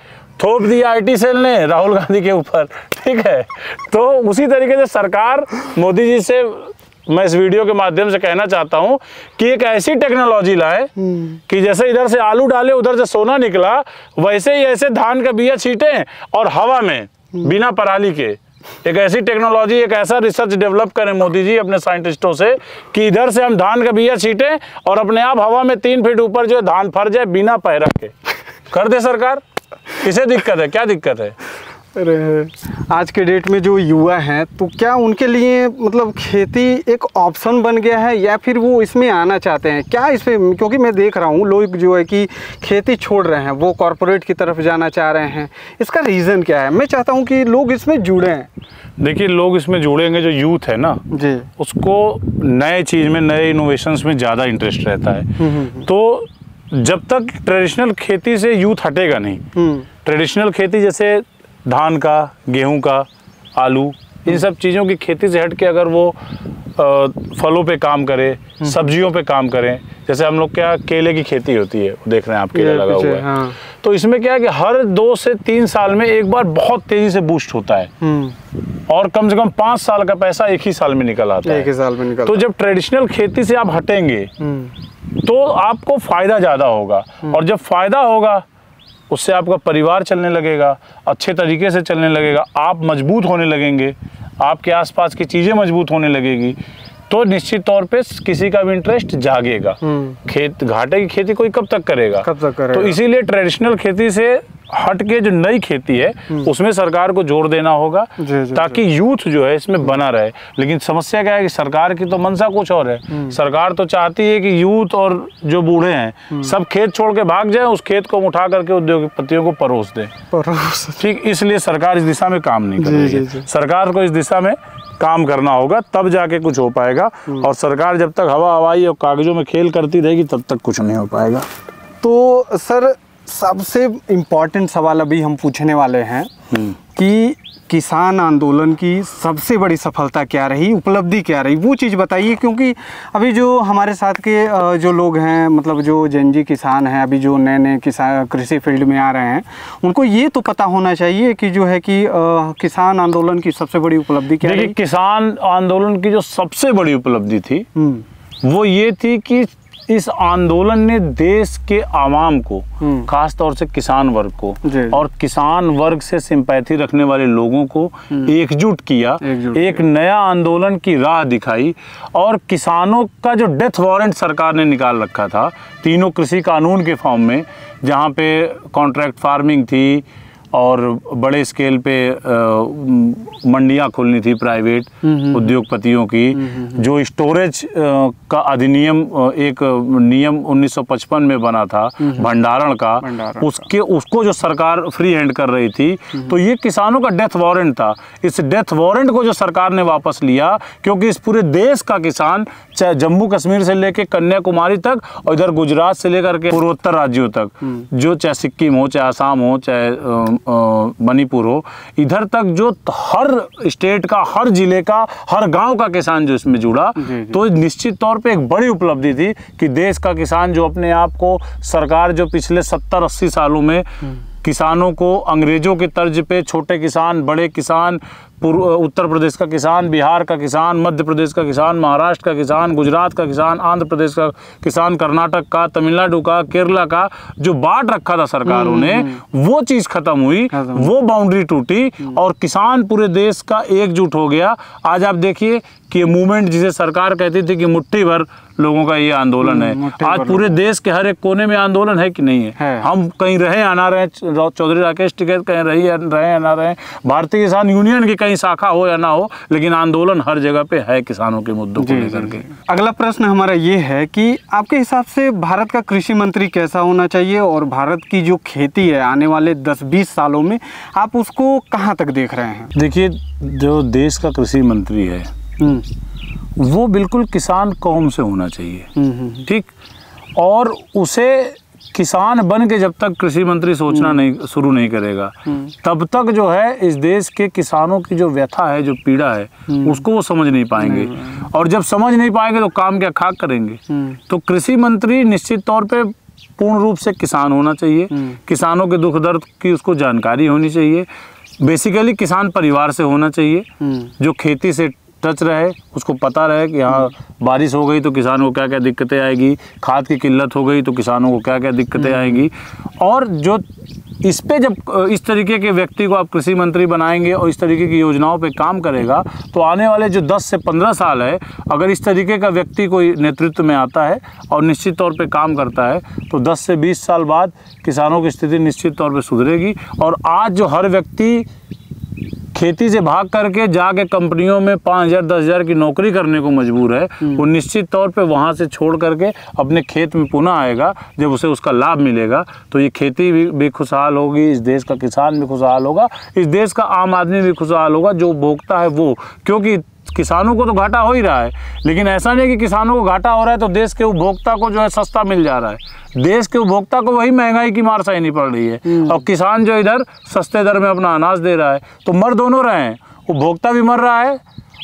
थोप दिया आईटी सेल ने राहुल गांधी के ऊपर, ठीक है। तो उसी तरीके से सरकार मोदी जी से मैं इस वीडियो के माध्यम से कहना चाहता हूं कि एक ऐसी टेक्नोलॉजी लाए कि जैसे इधर से आलू डाले उधर से सोना निकला, वैसे ही ऐसे धान का बिया छीटें और हवा में बिना पराली के एक ऐसी टेक्नोलॉजी, एक ऐसा रिसर्च डेवलप करें मोदी जी अपने साइंटिस्टों से कि इधर से हम धान का बिया छीटें और अपने आप हवा में 3 फीट ऊपर जो धान फर जाए बिना पैरा के। कर दे सरकार, किसे दिक्कत है, क्या दिक्कत है? अरे आज के डेट में जो युवा हैं तो क्या उनके लिए मतलब खेती एक ऑप्शन बन गया है या फिर वो इसमें आना चाहते हैं क्या इसमें? क्योंकि मैं देख रहा हूँ लोग जो है कि खेती छोड़ रहे हैं, वो कॉरपोरेट की तरफ जाना चाह रहे हैं। इसका रीज़न क्या है? मैं चाहता हूँ कि लोग इसमें जुड़ें। देखिए, लोग इसमें जुड़ेंगे, जो यूथ है ना जी, उसको नए चीज़ में, नए इनोवेशंस में ज़्यादा इंटरेस्ट रहता है। तो जब तक ट्रेडिशनल खेती से यूथ हटेगा नहीं, ट्रेडिशनल खेती जैसे धान का, गेहूं का, आलू, इन सब चीज़ों की खेती से हट के अगर वो फलों पे काम करे, सब्जियों पे काम करें, जैसे हम लोग क्या केले की खेती होती है, देख रहे हैं आप केला लगा हुआ है। हाँ। तो इसमें क्या है कि हर 2 से 3 साल में एक बार बहुत तेजी से बूस्ट होता है और कम से कम 5 साल का पैसा एक ही साल में निकल आता है। एक ही साल में निकल। तो जब ट्रेडिशनल खेती से आप हटेंगे तो आपको फायदा ज़्यादा होगा, और जब फायदा होगा उससे आपका परिवार चलने लगेगा, अच्छे तरीके से चलने लगेगा, आप मजबूत होने लगेंगे, आपके आसपास की चीज़ें मजबूत होने लगेगी, तो निश्चित तौर पे किसी का भी इंटरेस्ट जागेगा। खेत घाटे की खेती कोई कब तक करेगा? तो इसीलिए ट्रेडिशनल खेती से हट के जो नई खेती है उसमें सरकार को जोर देना होगा ताकि यूथ जो है इसमें बना रहे। लेकिन समस्या क्या है कि सरकार की तो मंशा कुछ और है। सरकार तो चाहती है कि यूथ और जो बूढ़े हैं सब खेत छोड़ के भाग जाएं, उस खेत को उठा करके उद्योगपतियों को परोस दें, ठीक। इसलिए सरकार इस दिशा में काम नहीं कर रही है। सरकार को इस दिशा में काम करना होगा, तब जाके कुछ हो पाएगा। और सरकार जब तक हवा हवाई और कागजों में खेल करती रहेगी तब तक कुछ नहीं हो पाएगा। तो सर, सबसे इम्पोर्टेंट सवाल अभी हम पूछने वाले हैं कि किसान आंदोलन की सबसे बड़ी सफलता क्या रही, उपलब्धि क्या रही, वो चीज़ बताइए। क्योंकि अभी जो हमारे साथ के जो लोग हैं, मतलब जो जेनजी किसान हैं, अभी जो नए नए किसान कृषि फील्ड में आ रहे हैं, उनको ये तो पता होना चाहिए कि जो है कि किसान आंदोलन की सबसे बड़ी उपलब्धि क्या रही। किसान आंदोलन की जो सबसे बड़ी उपलब्धि थी वो ये थी कि इस आंदोलन ने देश के आवाम को, खास तौर से किसान वर्ग को और किसान वर्ग से सिंपैथी रखने वाले लोगों को एकजुट किया, एक नया आंदोलन की राह दिखाई। और किसानों का जो डेथ वारंट सरकार ने निकाल रखा था 3 कृषि कानून के फॉर्म में, जहाँ पे कॉन्ट्रैक्ट फार्मिंग थी और बड़े स्केल पे मंडियां खोलनी थी प्राइवेट उद्योगपतियों की, जो स्टोरेज का अधिनियम, एक नियम 1955 में बना था भंडारण का, उसको जो सरकार फ्री हैंड कर रही थी, तो ये किसानों का डेथ वारंट था। इस डेथ वारंट को जो सरकार ने वापस लिया, क्योंकि इस पूरे देश का किसान, चाहे जम्मू कश्मीर से लेकर कन्याकुमारी तक और इधर गुजरात से लेकर के पूर्वोत्तर राज्यों तक, जो चाहे सिक्किम हो, चाहे आसाम हो, चाहे मणिपुर हो, इधर तक जो हर स्टेट का, हर जिले का, हर गांव का किसान जो इसमें जुड़ा, तो निश्चित तौर पे एक बड़ी उपलब्धि थी कि देश का किसान जो अपने आप को, सरकार जो पिछले 70-80 सालों में किसानों को अंग्रेजों के तर्ज पे छोटे किसान, बड़े किसान, उत्तर प्रदेश का किसान, बिहार का किसान, मध्य प्रदेश का किसान, महाराष्ट्र का किसान, गुजरात का किसान, आंध्र प्रदेश का किसान, कर्नाटक का, तमिलनाडु का, केरला का, जो बांट रखा था सरकारों ने, वो चीज़ खत्म हुई, वो बाउंड्री टूटी और किसान पूरे देश का एकजुट हो गया। आज आप देखिए कि ये मूवमेंट जिसे सरकार कहती थी कि मुट्ठी भर लोगों का ये आंदोलन है, आज पूरे देश के हर एक कोने में आंदोलन है कि नहीं है? हम कहीं रहे या ना रहे, चौधरी राकेश टिकैत कहीं रहे या ना रहे, भारतीय किसान यूनियन की कहीं शाखा हो या ना हो, लेकिन आंदोलन हर जगह पे है किसानों के मुद्दों को लेकर के। अगला प्रश्न हमारा ये है कि आपके हिसाब से भारत का कृषि मंत्री कैसा होना चाहिए और भारत की जो खेती है आने वाले 10-20 सालों में आप उसको कहाँ तक देख रहे हैं? देखिए, जो देश का कृषि मंत्री है वो बिल्कुल किसान कौम से होना चाहिए, ठीक, और उसे किसान बन के जब तक कृषि मंत्री सोचना नहीं शुरू नहीं करेगा, तब तक जो है इस देश के किसानों की जो व्यथा है, जो पीड़ा है, उसको वो समझ नहीं पाएंगे। और जब समझ नहीं पाएंगे तो काम क्या खाक करेंगे। तो कृषि मंत्री निश्चित तौर पे पूर्ण रूप से किसान होना चाहिए, किसानों के दुख दर्द की उसको जानकारी होनी चाहिए, बेसिकली किसान परिवार से होना चाहिए, जो खेती से टच रहे, उसको पता रहे कि हाँ बारिश हो गई तो किसानों को क्या क्या दिक्कतें आएगी, खाद की किल्लत हो गई तो किसानों को क्या क्या दिक्कतें आएंगी। और जो इस पे जब इस तरीके के व्यक्ति को आप कृषि मंत्री बनाएंगे और इस तरीके की योजनाओं पे काम करेगा, तो आने वाले जो 10 से 15 साल है, अगर इस तरीके का व्यक्ति कोई नेतृत्व में आता है और निश्चित तौर पे काम करता है, तो 10 से 20 साल बाद किसानों की स्थिति निश्चित तौर पे सुधरेगी। और आज जो हर व्यक्ति खेती से भाग करके जाके कंपनियों में 5,000 10,000 की नौकरी करने को मजबूर है, वो निश्चित तौर पे वहाँ से छोड़ करके अपने खेत में पुनः आएगा। जब उसे उसका लाभ मिलेगा तो ये खेती भी खुशहाल होगी, इस देश का किसान भी खुशहाल होगा, इस देश का आम आदमी भी खुशहाल होगा, जो भोगता है वो। क्योंकि किसानों को तो घाटा हो ही रहा है, लेकिन ऐसा नहीं कि किसानों को घाटा हो रहा है तो देश के उपभोक्ता को जो है सस्ता मिल जा रहा है। देश के उपभोक्ता को वही महंगाई की मार सहनी पड़ रही है, और किसान जो इधर सस्ते दर में अपना अनाज दे रहा है, तो मर दोनों रहे हैं। उपभोक्ता भी मर रहा है,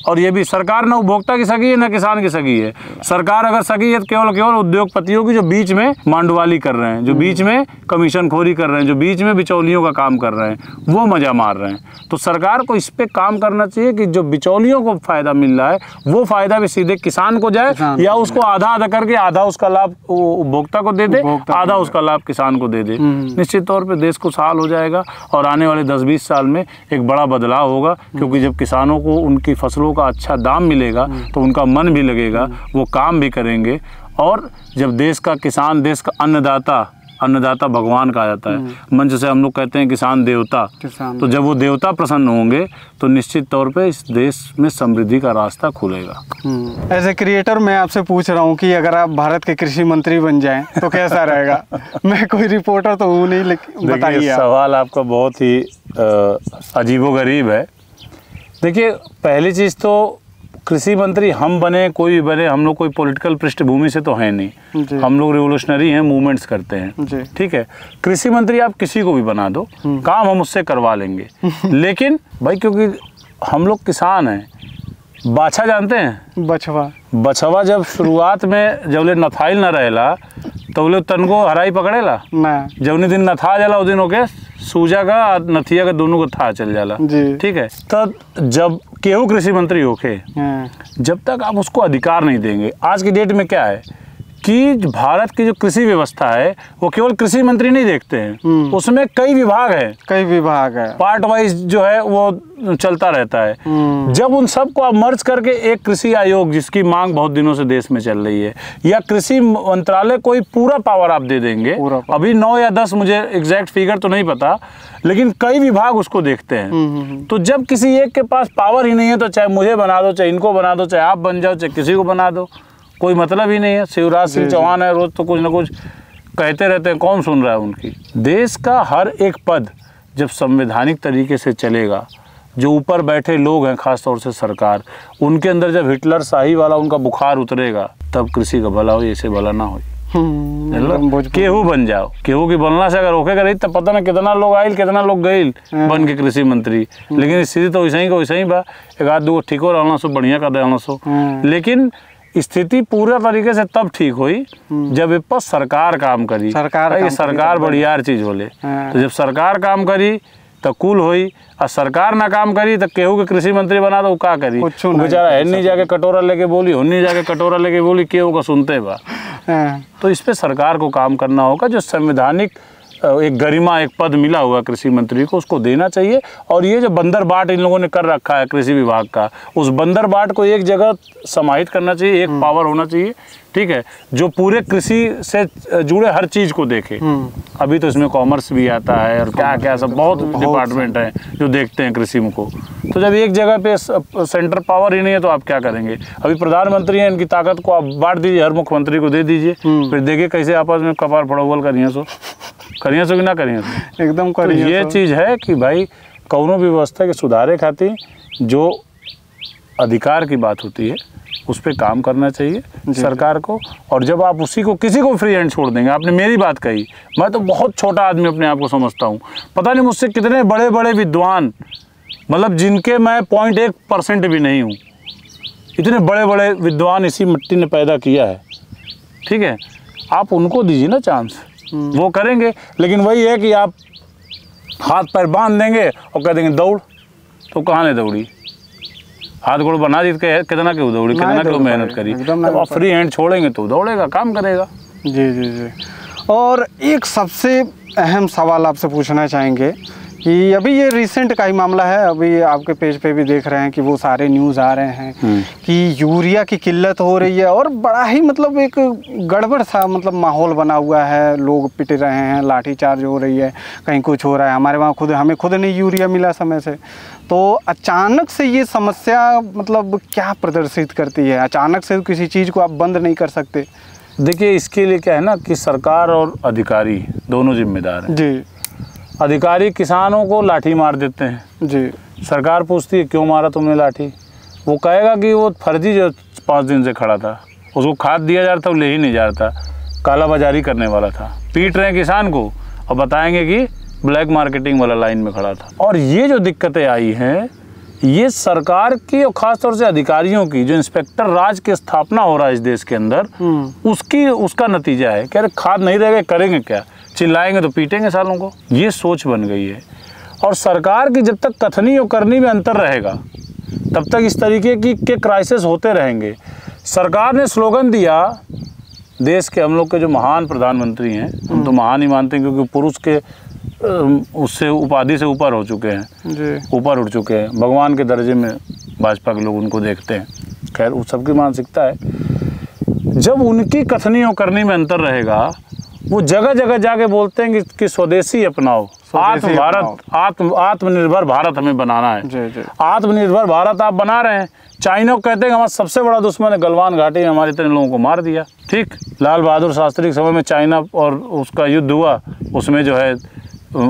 और ये भी सरकार ना उपभोक्ता की सगी है ना किसान की सगी है। सरकार अगर सगी है तो केवल उद्योगपतियों की, जो बीच में मांडवाली कर रहे हैं, जो बीच में कमीशन खोरी कर रहे हैं, जो बीच में बिचौलियों का काम कर रहे हैं, वो मजा मार रहे हैं। तो सरकार को इस पे काम करना चाहिए कि जो बिचौलियों को फायदा मिल रहा है वो फायदा भी सीधे किसान को जाए, या उसको आधा आधा करके आधा उसका लाभ उपभोक्ता को दे दे, आधा उसका लाभ किसान को दे दे। निश्चित तौर पर देश खुशहाल हो जाएगा और आने वाले 10-20 साल में एक बड़ा बदलाव होगा। क्योंकि जब किसानों को उनकी फसलों का अच्छा दाम मिलेगा तो उनका मन भी लगेगा, वो काम भी करेंगे। और जब देश का किसान, देश का अन्नदाता भगवान कहा जाता है, मंच से हम लोग कहते हैं किसान देवता, तो जब वो देवता प्रसन्न होंगे तो निश्चित तौर पे इस देश में समृद्धि का रास्ता खुलेगा। एज ए क्रिएटर मैं आपसे पूछ रहा हूँ कि अगर आप भारत के कृषि मंत्री बन जाएं तो कैसा रहेगा? मैं कोई रिपोर्टर तो हूँ नहीं, लेकिन बताइए। सवाल आपका बहुत ही अजीबोगरीब है। देखिए, पहली चीज़ तो कृषि मंत्री हम बने, कोई भी बने, हम लोग कोई पॉलिटिकल पृष्ठभूमि से तो है नहीं, हम लोग रिवोल्यूशनरी हैं, मूवमेंट्स करते हैं, ठीक है। कृषि मंत्री आप किसी को भी बना दो, काम हम उससे करवा लेंगे। लेकिन भाई, क्योंकि हम लोग किसान हैं, बाछा जानते हैं? बछवा जब शुरुआत में जब ले नथाइल न रहेला तो बोले तन को हराई पकड़ेला ना, जब दिन नथा जाला उस दिन ओके सूजा का नथिया का दोनों को था चल जाला, ठीक है। तब जब केहू कृषि मंत्री होके, जब तक आप उसको अधिकार नहीं देंगे, आज की डेट में क्या है कि भारत की जो कृषि व्यवस्था है वो केवल कृषि मंत्री नहीं देखते हैं, उसमें कई विभाग है, पार्ट वाइज जो है वो चलता रहता है। जब उन सब को आप मर्ज करके एक कृषि आयोग, जिसकी मांग बहुत दिनों से देश में चल रही है, या कृषि मंत्रालय, कोई पूरा पावर आप दे देंगे, अभी 9 या 10 मुझे एग्जैक्ट फिगर तो नहीं पता, लेकिन कई विभाग उसको देखते हैं। तो जब किसी एक के पास पावर ही नहीं है, तो चाहे मुझे बना दो, चाहे इनको बना दो, चाहे आप बन जाओ, चाहे किसी को बना दो, कोई मतलब ही नहीं है। शिवराज सिंह चौहान है, रोज तो कुछ ना कुछ कहते रहते हैं, कौन सुन रहा है उनकी। देश का हर एक पद जब संवैधानिक तरीके से चलेगा, जो ऊपर बैठे लोग हैं, खासतौर से सरकार, उनके अंदर जब हिटलर शाही वाला उनका बुखार उतरेगा, तब कृषि का भला हो, ऐसे भला ना हो। केहू बन जाओ, केहू की बनना से अगर रोकेगा नहीं तब पता ना कितना लोग आयल, कितना लोग गईल बन के कृषि मंत्री। लेकिन स्थिति तो वैसे ही बा, एक आध दो ठीको रहना सो, बढ़िया कर देना सो। लेकिन स्थिति पूरा तरीके से तब ठीक हुई जब इस पर सरकार काम करी। सरकार बढ़िया चीज बोले, तो जब सरकार काम करी तो कुल हुई, और सरकार ना काम करी तो केहू के कृषि मंत्री बना दो, क्या करी? बेचारा है नहीं जाके कटोरा लेके बोली, होनी जाके कटोरा लेके बोली, केहू का सुनते बा। तो इस पे सरकार को काम करना होगा। जो संवैधानिक एक गरिमा, एक पद मिला हुआ कृषि मंत्री को, उसको देना चाहिए। और ये जो बंदर बाट इन लोगों ने कर रखा है कृषि विभाग का, उस बंदर बाट को एक जगह समाहित करना चाहिए, एक पावर होना चाहिए, ठीक है, जो पूरे कृषि से जुड़े हर चीज को देखे। अभी तो इसमें कॉमर्स भी आता है और क्या क्या सब बहुत डिपार्टमेंट हैं जो देखते हैं कृषि को। तो जब एक जगह पे सेंटर पावर ही नहीं है तो आप क्या करेंगे? अभी प्रधानमंत्री हैं, इनकी ताकत को आप बांट दीजिए, हर मुख्यमंत्री को दे दीजिए, फिर देखिए कैसे आपस में कपार फड़ोवल करिए सो कि ना करिए सो, एकदम करिए। तो ये चीज़ है कि भाई कौनो भी व्यवस्था के सुधारे खातिर जो अधिकार की बात होती है उस पर काम करना चाहिए सरकार को। और जब आप उसी को किसी को फ्री हैंड छोड़ देंगे, आपने मेरी बात कही, मैं तो बहुत छोटा आदमी अपने आप को समझता हूँ, पता नहीं मुझसे कितने बड़े बड़े विद्वान, मतलब जिनके मैं 0.1% भी नहीं हूँ, इतने बड़े बड़े विद्वान इसी मिट्टी ने पैदा किया है, ठीक है, आप उनको दीजिए ना चांस, वो करेंगे। लेकिन वही है कि आप हाथ पैर बांध देंगे और कह देंगे दौड़, तो कहाँ नहीं दौड़ी, हाथ गोड़ बना दी कितना क्यों दौड़ी, कितना क्यों मेहनत करी, तो आप फ्री हैंड छोड़ेंगे तो दौड़ेगा, काम करेगा। जी जी जी। और एक सबसे अहम सवाल आपसे पूछना चाहेंगे कि अभी ये रिसेंट का ही मामला है, अभी आपके पेज पे भी देख रहे हैं कि वो सारे न्यूज़ आ रहे हैं कि यूरिया की किल्लत हो रही है और बड़ा ही मतलब एक गड़बड़ सा मतलब माहौल बना हुआ है, लोग पिट रहे हैं, लाठीचार्ज हो रही है, कहीं कुछ हो रहा है। हमारे वहाँ हमें खुद नहीं यूरिया मिला समय से, तो अचानक से ये समस्या मतलब क्या प्रदर्शित करती है? अचानक से किसी चीज़ को आप बंद नहीं कर सकते। देखिए, इसके लिए क्या है ना कि सरकार और अधिकारी दोनों जिम्मेदार हैं जी। अधिकारी किसानों को लाठी मार देते हैं जी, सरकार पूछती है क्यों मारा तुमने लाठी, वो कहेगा कि वो फर्जी जो 5 दिन से खड़ा था, उसको खाद दिया जा रहा था, वो ले ही नहीं जा रहा था, काला बाजारी करने वाला था, पीट रहे हैं किसान को और बताएंगे कि ब्लैक मार्केटिंग वाला लाइन में खड़ा था। और ये जो दिक्कतें आई हैं, ये सरकार की और ख़ासतौर से अधिकारियों की, जो इंस्पेक्टर राज की स्थापना हो रहा है इस देश के अंदर, उसका नतीजा है। कह रहे खाद नहीं रहेगा करेंगे क्या, चिल्लाएंगे तो पीटेंगे सालों को, ये सोच बन गई है। और सरकार की जब तक कथनी और करनी में अंतर रहेगा, तब तक इस तरीके के क्राइसिस होते रहेंगे। सरकार ने स्लोगन दिया, देश के हम लोग के जो महान प्रधानमंत्री हैं, हम तो महान ही मानते हैं क्योंकि पुरुष के उससे उपाधि से ऊपर हो चुके हैं, ऊपर उठ चुके हैं, भगवान के दर्जे में भाजपा के लोग उनको देखते हैं। खैर, वो सबकी मानसिकता है। जब उनकी कथनी और करनी में अंतर रहेगा, वो जगह जगह जाके बोलते हैं कि स्वदेशी अपनाओ, आत्मनिर्भर भारत हमें बनाना है। आत्मनिर्भर भारत आप बना रहे हैं, चाइना को कहते हैं हमारा सबसे बड़ा दुश्मन है, गलवान घाटी में हमारे इतने लोगों को मार दिया। ठीक, लाल बहादुर शास्त्री के समय में चाइना और उसका युद्ध हुआ, उसमें जो है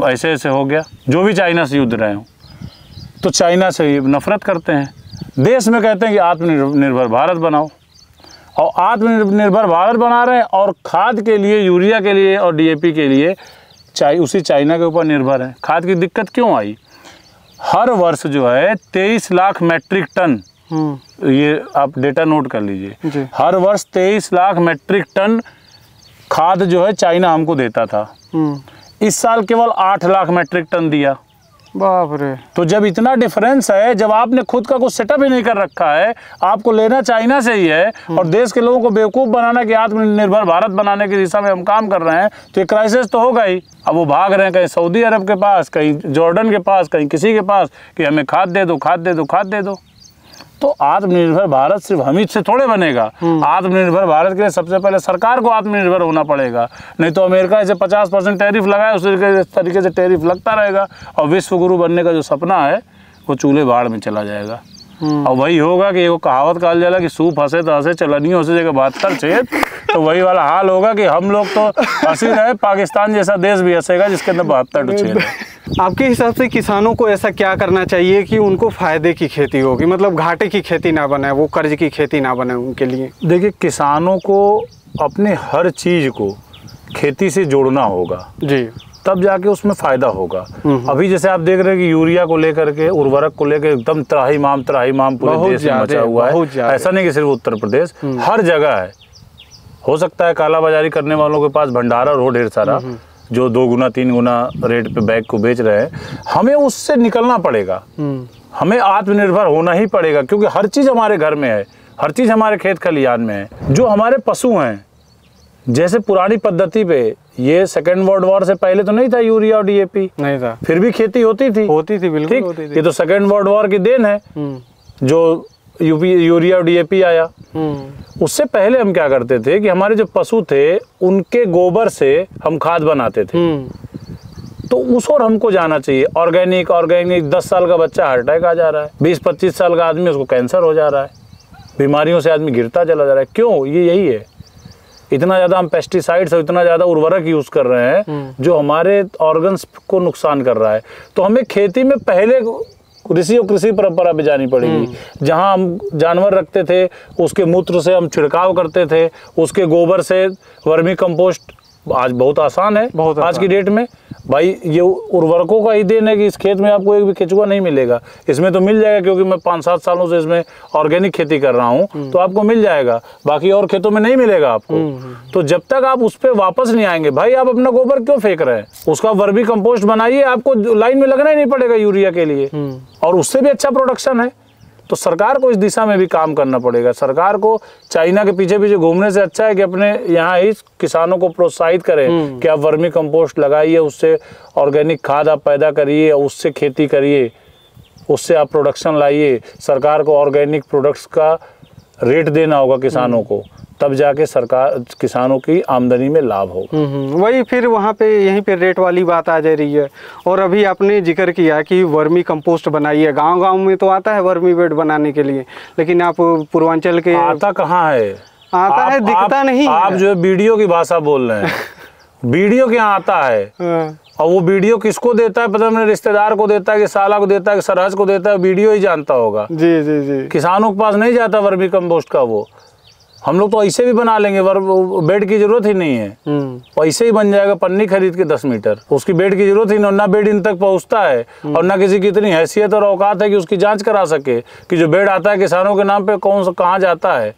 ऐसे ऐसे हो गया, जो भी चाइना से युद्ध रहे हों, तो चाइना से नफरत करते हैं। देश में कहते हैं कि आत्मनिर्भर भारत बनाओ, और आत्मनिर्भर भारत बना रहे हैं, और खाद के लिए, यूरिया के लिए और डीएपी के लिए उसी चाइना के ऊपर निर्भर है। खाद की दिक्कत क्यों आई? हर वर्ष जो है 23 लाख मैट्रिक टन, ये आप डेटा नोट कर लीजिए, हर वर्ष 23 लाख मैट्रिक टन खाद जो है चाइना हमको देता था। इस साल केवल 8 लाख मैट्रिक टन दिया। बाप रे। तो जब इतना डिफरेंस है, जब आपने खुद का कुछ सेटअप ही नहीं कर रखा है, आपको लेना चाइना से ही है, और देश के लोगों को बेवकूफ़ बनाना कि आत्मनिर्भर भारत बनाने की दिशा में हम काम कर रहे हैं, तो ये क्राइसिस तो होगा ही। अब वो भाग रहे हैं कहीं सऊदी अरब के पास, कहीं जॉर्डन के पास, कहीं किसी के पास कि हमें खाद दे दो, खाद दे दो, खाद दे दो। तो आत्मनिर्भर भारत सिर्फ हम ही से थोड़े बनेगा। आत्मनिर्भर भारत के लिए सबसे पहले सरकार को आत्मनिर्भर होना पड़ेगा, नहीं तो अमेरिका इसे 50% टैरिफ लगाए, उसी तरीके से टैरिफ लगता रहेगा, और विश्व गुरु बनने का जो सपना है वो चूल्हे भाड़ में चला जाएगा। और वही होगा कि वो कहावत कहा जाला कि सूप हंसे तो हंसे, चलनी हो जगह 72 छेद, तो वही वाला हाल होगा कि हम लोग तो हंसी रहे, पाकिस्तान जैसा देश भी हंसेगा जिसके अंदर 72 छेद है। आपके हिसाब से किसानों को ऐसा क्या करना चाहिए कि उनको फायदे की खेती होगी, मतलब घाटे की खेती ना बने, वो कर्ज की खेती ना बने उनके लिए? देखिए, किसानों को अपने हर चीज़ को खेती से जोड़ना होगा जी, तब जाके उसमें फ़ायदा होगा। अभी जैसे आप देख रहे हैं कि यूरिया को लेकर के, उर्वरक को लेकर एकदम त्राहिमाम पूरे देश में मचा हुआ है। ऐसा नहीं कि सिर्फ उत्तर प्रदेश, हर जगह है। हो सकता है कालाबाजारी करने वालों के पास भंडारा हो ढेर सारा, जो 2 गुना 3 गुना रेट पे बैग को बेच रहे हैं। हमें उससे निकलना पड़ेगा, हमें आत्मनिर्भर होना ही पड़ेगा, क्योंकि हर चीज़ हमारे घर में है, हर चीज़ हमारे खेत खलिहान में है। जो हमारे पशु हैं, जैसे पुरानी पद्धति पे, ये सेकेंड वर्ल्ड वॉर से पहले तो नहीं था यूरिया और डीएपी, नहीं था, फिर भी खेती होती थी बिल्कुल होती थी। ये तो सेकेंड वर्ल्ड वॉर की देन है जो यूरिया और डीएपी आया। उससे पहले हम क्या करते थे कि हमारे जो पशु थे उनके गोबर से हम खाद बनाते थे। तो उस और हमको जाना चाहिए। ऑर्गेनिक 10 साल का बच्चा हार्ट अटैक आ जा रहा है, 20-25 साल का आदमी उसको कैंसर हो जा रहा है, बीमारियों से आदमी गिरता चला जा रहा है। क्यों? ये यही है, इतना ज़्यादा हम पेस्टिसाइड्स और इतना ज़्यादा उर्वरक यूज़ कर रहे हैं जो हमारे ऑर्गन्स को नुकसान कर रहा है। तो हमें खेती में पहले कृषि और कृषि परंपरा पे जानी पड़ेगी। जहाँ हम जानवर रखते थे उसके मूत्र से हम छिड़काव करते थे, उसके गोबर से वर्मी कंपोस्ट आज बहुत आसान है। आज की डेट में भाई ये उर्वरकों का ही देन है कि इस खेत में आपको एक भी केचुआ नहीं मिलेगा। इसमें तो मिल जाएगा क्योंकि मैं 5-7 सालों से इसमें ऑर्गेनिक खेती कर रहा हूँ, तो आपको मिल जाएगा, बाकी और खेतों में नहीं मिलेगा आपको। तो जब तक आप उस पर वापस नहीं आएंगे, भाई आप अपना गोबर क्यों फेंक रहे हैं, उसका वर्मी कंपोस्ट बनाइए, आपको लाइन में लगना ही नहीं पड़ेगा यूरिया के लिए, और उससे भी अच्छा प्रोडक्शन है। तो सरकार को इस दिशा में भी काम करना पड़ेगा। सरकार को चाइना के पीछे पीछे घूमने से अच्छा है कि अपने यहाँ ही किसानों को प्रोत्साहित करें कि आप वर्मी कंपोस्ट लगाइए, उससे ऑर्गेनिक खाद आप पैदा करिए, उससे खेती करिए, उससे आप प्रोडक्शन लाइए। सरकार को ऑर्गेनिक प्रोडक्ट्स का रेट देना होगा किसानों को, तब जाके सरकार किसानों की आमदनी में लाभ होगा। वही फिर वहाँ पे यहीं पे रेट वाली बात आ जा रही है। और अभी आपने जिक्र किया कि वर्मी कंपोस्ट बनाइए, गांव-गांव में तो आता है वर्मी बेड बनाने के लिए, लेकिन आप पूर्वांचल के आता कहाँ है, आता है दिखता नहीं। आप जो वीडियो की भाषा बोल रहे हैं वीडियो के यहाँ आता है, और वो वीडियो किसको देता है पता नहीं, रिश्तेदार को देता है कि साला को देता है कि सरहज को देता है, वीडियो ही जानता होगा। जी जी जी, किसानों के पास नहीं जाता वर्मी कंपोस्ट का। वो हम लोग तो ऐसे भी बना लेंगे, बेड की जरूरत ही नहीं है, ऐसे ही बन जाएगा, पन्नी खरीद के 10 मीटर, उसकी बेड की जरूरत ही नहीं, ना बेड इन तक पहुंचता है और ना किसी की इतनी हैसियत और औकात है कि उसकी जांच करा सके कि जो बेड आता है किसानों के नाम पे कौन सा कहाँ जाता है।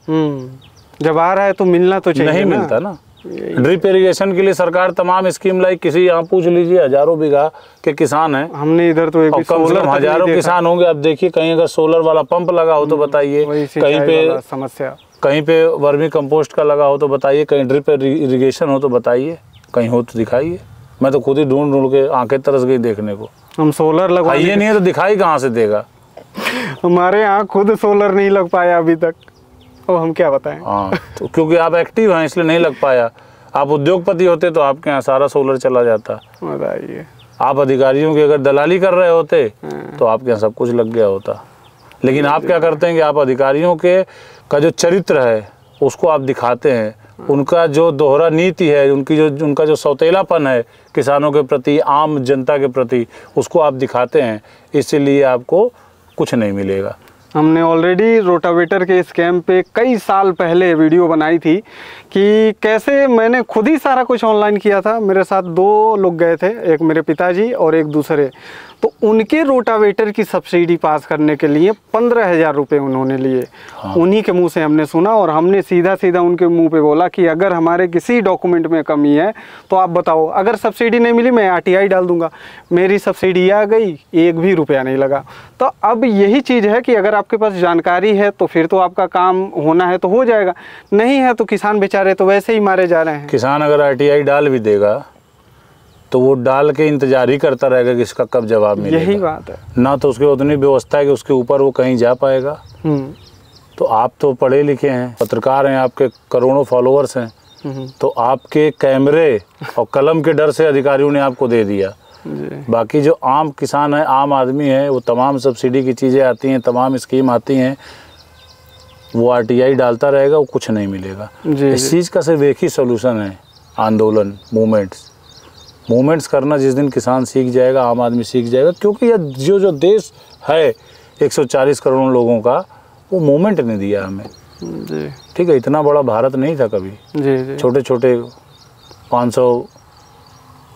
जब आ रहा है तो मिलना तो चाहिए, नहीं मिलता ना। ड्रिप इरिगेशन के लिए सरकार तमाम स्कीम लाई, किसी यहाँ पूछ लीजिए हजारों बीघा के किसान हैं, हमने इधर तो कम से कम हजारों किसान होंगे। अब देखिए कहीं अगर सोलर वाला पंप लगा हो तो बताइए, कहीं पे समस्या, कहीं पे वर्मी कंपोस्ट का लगा हो तो बताइए, कहीं ड्रिप इरिगेशन हो तो बताइए, कहीं हो तो दिखाइए। मैं तो खुद ही ढूंढ ढूंढ के आंखें तरस गई देखने को। हम सोलर लगवाइए नहीं है तो दिखाई कहाँ से देगा। हमारे यहाँ खुद सोलर नहीं लग पाया अभी तक, तो हम क्या बताएं। हाँ, तो क्योंकि आप एक्टिव हैं इसलिए नहीं लग पाया। आप उद्योगपति होते तो आपके यहाँ सारा सोलर चला जाता। बताइए, आप अधिकारियों की अगर दलाली कर रहे होते तो आपके यहाँ सब कुछ लग गया होता। लेकिन आप क्या करते हैं कि आप अधिकारियों के का जो चरित्र है उसको आप दिखाते हैं, उनका जो दोहरा नीति है, उनका जो सौतेलापन है किसानों के प्रति, आम जनता के प्रति, उसको आप दिखाते हैं, इसीलिए आपको कुछ नहीं मिलेगा। हमने ऑलरेडी रोटावेटर के स्कैम पे कई साल पहले वीडियो बनाई थी कि कैसे मैंने खुद ही सारा कुछ ऑनलाइन किया था। मेरे साथ 2 लोग गए थे, एक मेरे पिताजी और एक दूसरे, तो उनके रोटावेटर की सब्सिडी पास करने के लिए 15,000 रुपये उन्होंने लिए। हाँ। उन्हीं के मुंह से हमने सुना और हमने सीधा सीधा उनके मुंह पे बोला कि अगर हमारे किसी डॉक्यूमेंट में कमी है तो आप बताओ, अगर सब्सिडी नहीं मिली मैं RTI डाल दूंगा। मेरी सब्सिडी आ गई, 1 भी रुपया नहीं लगा। तो अब यही चीज़ है कि अगर आपके पास जानकारी है तो फिर तो आपका काम होना है तो हो जाएगा, नहीं है तो किसान बेचारे तो वैसे ही मारे जा रहे हैं। किसान अगर RTI डाल भी देगा तो वो डाल के इंतजार ही करता रहेगा कि इसका कब जवाब मिलेगा। यही बात है ना, तो उसकी उतनी व्यवस्था है कि उसके ऊपर वो कहीं जा पाएगा। तो आप तो पढ़े लिखे हैं, पत्रकार हैं, आपके करोड़ों फॉलोअर्स हैं, तो आपके कैमरे और कलम के डर से अधिकारियों ने आपको दे दिया। बाकी जो आम किसान है, आम आदमी है, वो तमाम सब्सिडी की चीज़ें आती हैं, तमाम स्कीम आती हैं, वो RTI डालता रहेगा, वो कुछ नहीं मिलेगा। इस चीज़ का सिर्फ एक ही सोल्यूशन है, आंदोलन, मूवमेंट्स करना। जिस दिन किसान सीख जाएगा, आम आदमी सीख जाएगा, क्योंकि यह जो देश है 140 करोड़ लोगों का, वो मूवमेंट ने दिया हमें। ठीक है, इतना बड़ा भारत नहीं था कभी। छोटे छोटे 500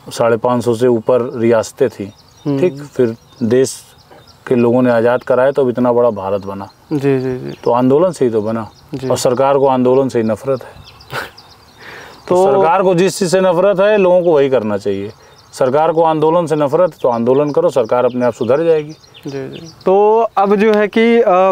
550 से ऊपर रियासतें थी। ठीक, फिर देश के लोगों ने आज़ाद कराया तो अब इतना बड़ा भारत बना। तो आंदोलन से ही तो बना, और सरकार को आंदोलन से ही नफरत है। तो सरकार को जिस चीज़ से नफरत है लोगों को वही करना चाहिए। सरकार को आंदोलन से नफरत, तो आंदोलन करो, सरकार अपने आप सुधर जाएगी। तो अब जो है कि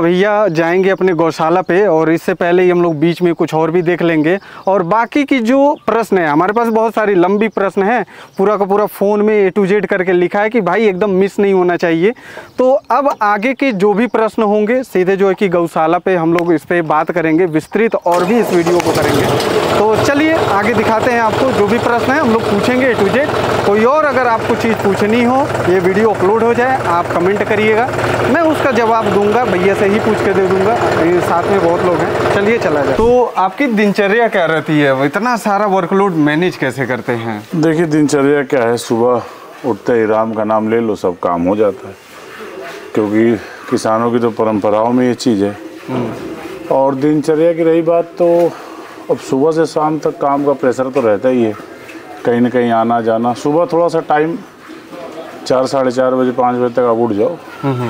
भैया जाएंगे अपने गौशाला पे, और इससे पहले ही हम लोग बीच में कुछ और भी देख लेंगे। और बाकी की जो प्रश्न है, हमारे पास बहुत सारी लंबी प्रश्न है, पूरा का पूरा फ़ोन में A to Z करके लिखा है कि भाई एकदम मिस नहीं होना चाहिए। तो अब आगे के जो भी प्रश्न होंगे सीधे जो है कि गौशाला पे हम लोग इस पर बात करेंगे विस्तृत, और भी इस वीडियो को करेंगे। तो चलिए आगे दिखाते हैं आपको जो भी प्रश्न है हम लोग पूछेंगे A to Z। कोई और अगर आपको चीज़ पूछनी हो, ये वीडियो अपलोड हो जाए, आप कमेंट करिएगा, मैं उसका जवाब दूंगा, भैया से ही पूछ के दे दूंगा। साथ में बहुत लोग हैं, चलिए चला जाए। तो आपकी दिनचर्या क्या रहती है, इतना सारा वर्कलोड मैनेज कैसे करते हैं? देखिए दिनचर्या क्या है, सुबह उठते ही राम का नाम ले लो, सब काम हो जाता है। क्योंकि किसानों की तो परंपराओं में ये चीज़ है। और दिनचर्या की रही बात, तो अब सुबह से शाम तक काम का प्रेशर तो रहता ही है, कहीं ना कहीं आना जाना। सुबह थोड़ा सा टाइम 4 साढ़े 4 बजे 5 बजे तक आप उठ जाओ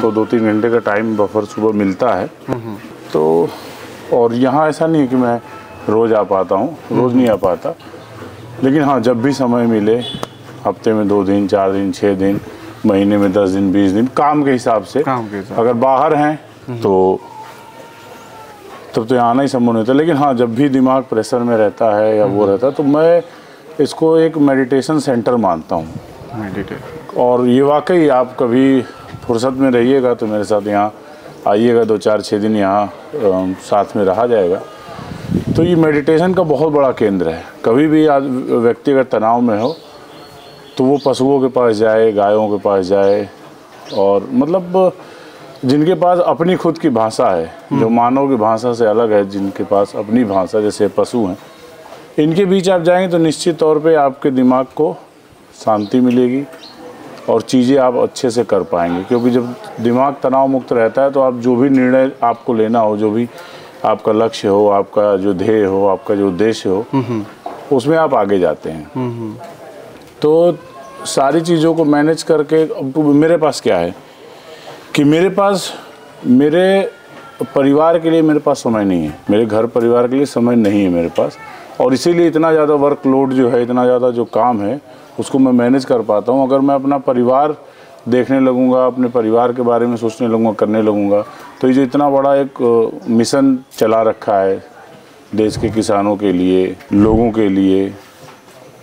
तो 2-3 घंटे का टाइम बफर सुबह मिलता है। तो और यहाँ ऐसा नहीं है कि मैं रोज़ आ पाता हूँ, रोज़ नहीं आ पाता, लेकिन हाँ जब भी समय मिले, हफ्ते में 2 दिन 4 दिन 6 दिन, महीने में 10 दिन 20 दिन, काम के हिसाब से। अगर बाहर हैं तो तब तो आना ही संभव नहीं होता। लेकिन हाँ जब भी दिमाग प्रेशर में रहता है या वो रहता है तो मैं इसको एक मेडिटेशन सेंटर मानता हूँ। और ये वाकई आप कभी फुर्सत में रहिएगा तो मेरे साथ यहाँ आइएगा, 2-4-6 दिन यहाँ साथ में रहा जाएगा। तो ये मेडिटेशन का बहुत बड़ा केंद्र है। कभी भी व्यक्ति अगर तनाव में हो तो वो पशुओं के पास जाए, गायों के पास जाए, और मतलब जिनके पास अपनी खुद की भाषा है, जो मानव की भाषा से अलग है, जिनके पास अपनी भाषा, जैसे पशु हैं, इनके बीच आप जाएंगे तो निश्चित तौर पे आपके दिमाग को शांति मिलेगी और चीज़ें आप अच्छे से कर पाएंगे। क्योंकि जब दिमाग तनाव मुक्त रहता है तो आप जो भी निर्णय आपको लेना हो, जो भी आपका लक्ष्य हो, आपका जो ध्येय हो, आपका जो उद्देश्य हो, उसमें आप आगे जाते हैं। तो सारी चीज़ों को मैनेज करके अब मेरे पास क्या है कि मेरे परिवार के लिए मेरे पास समय नहीं है, मेरे घर परिवार के लिए समय नहीं है मेरे पास, और इसीलिए इतना ज़्यादा वर्कलोड जो है, इतना ज़्यादा जो काम है उसको मैं मैनेज कर पाता हूँ। अगर मैं अपना परिवार देखने लगूँगा, अपने परिवार के बारे में सोचने लगूँगा, करने लगूँगा, तो ये जो इतना बड़ा एक मिशन चला रखा है देश के किसानों के लिए, लोगों के लिए,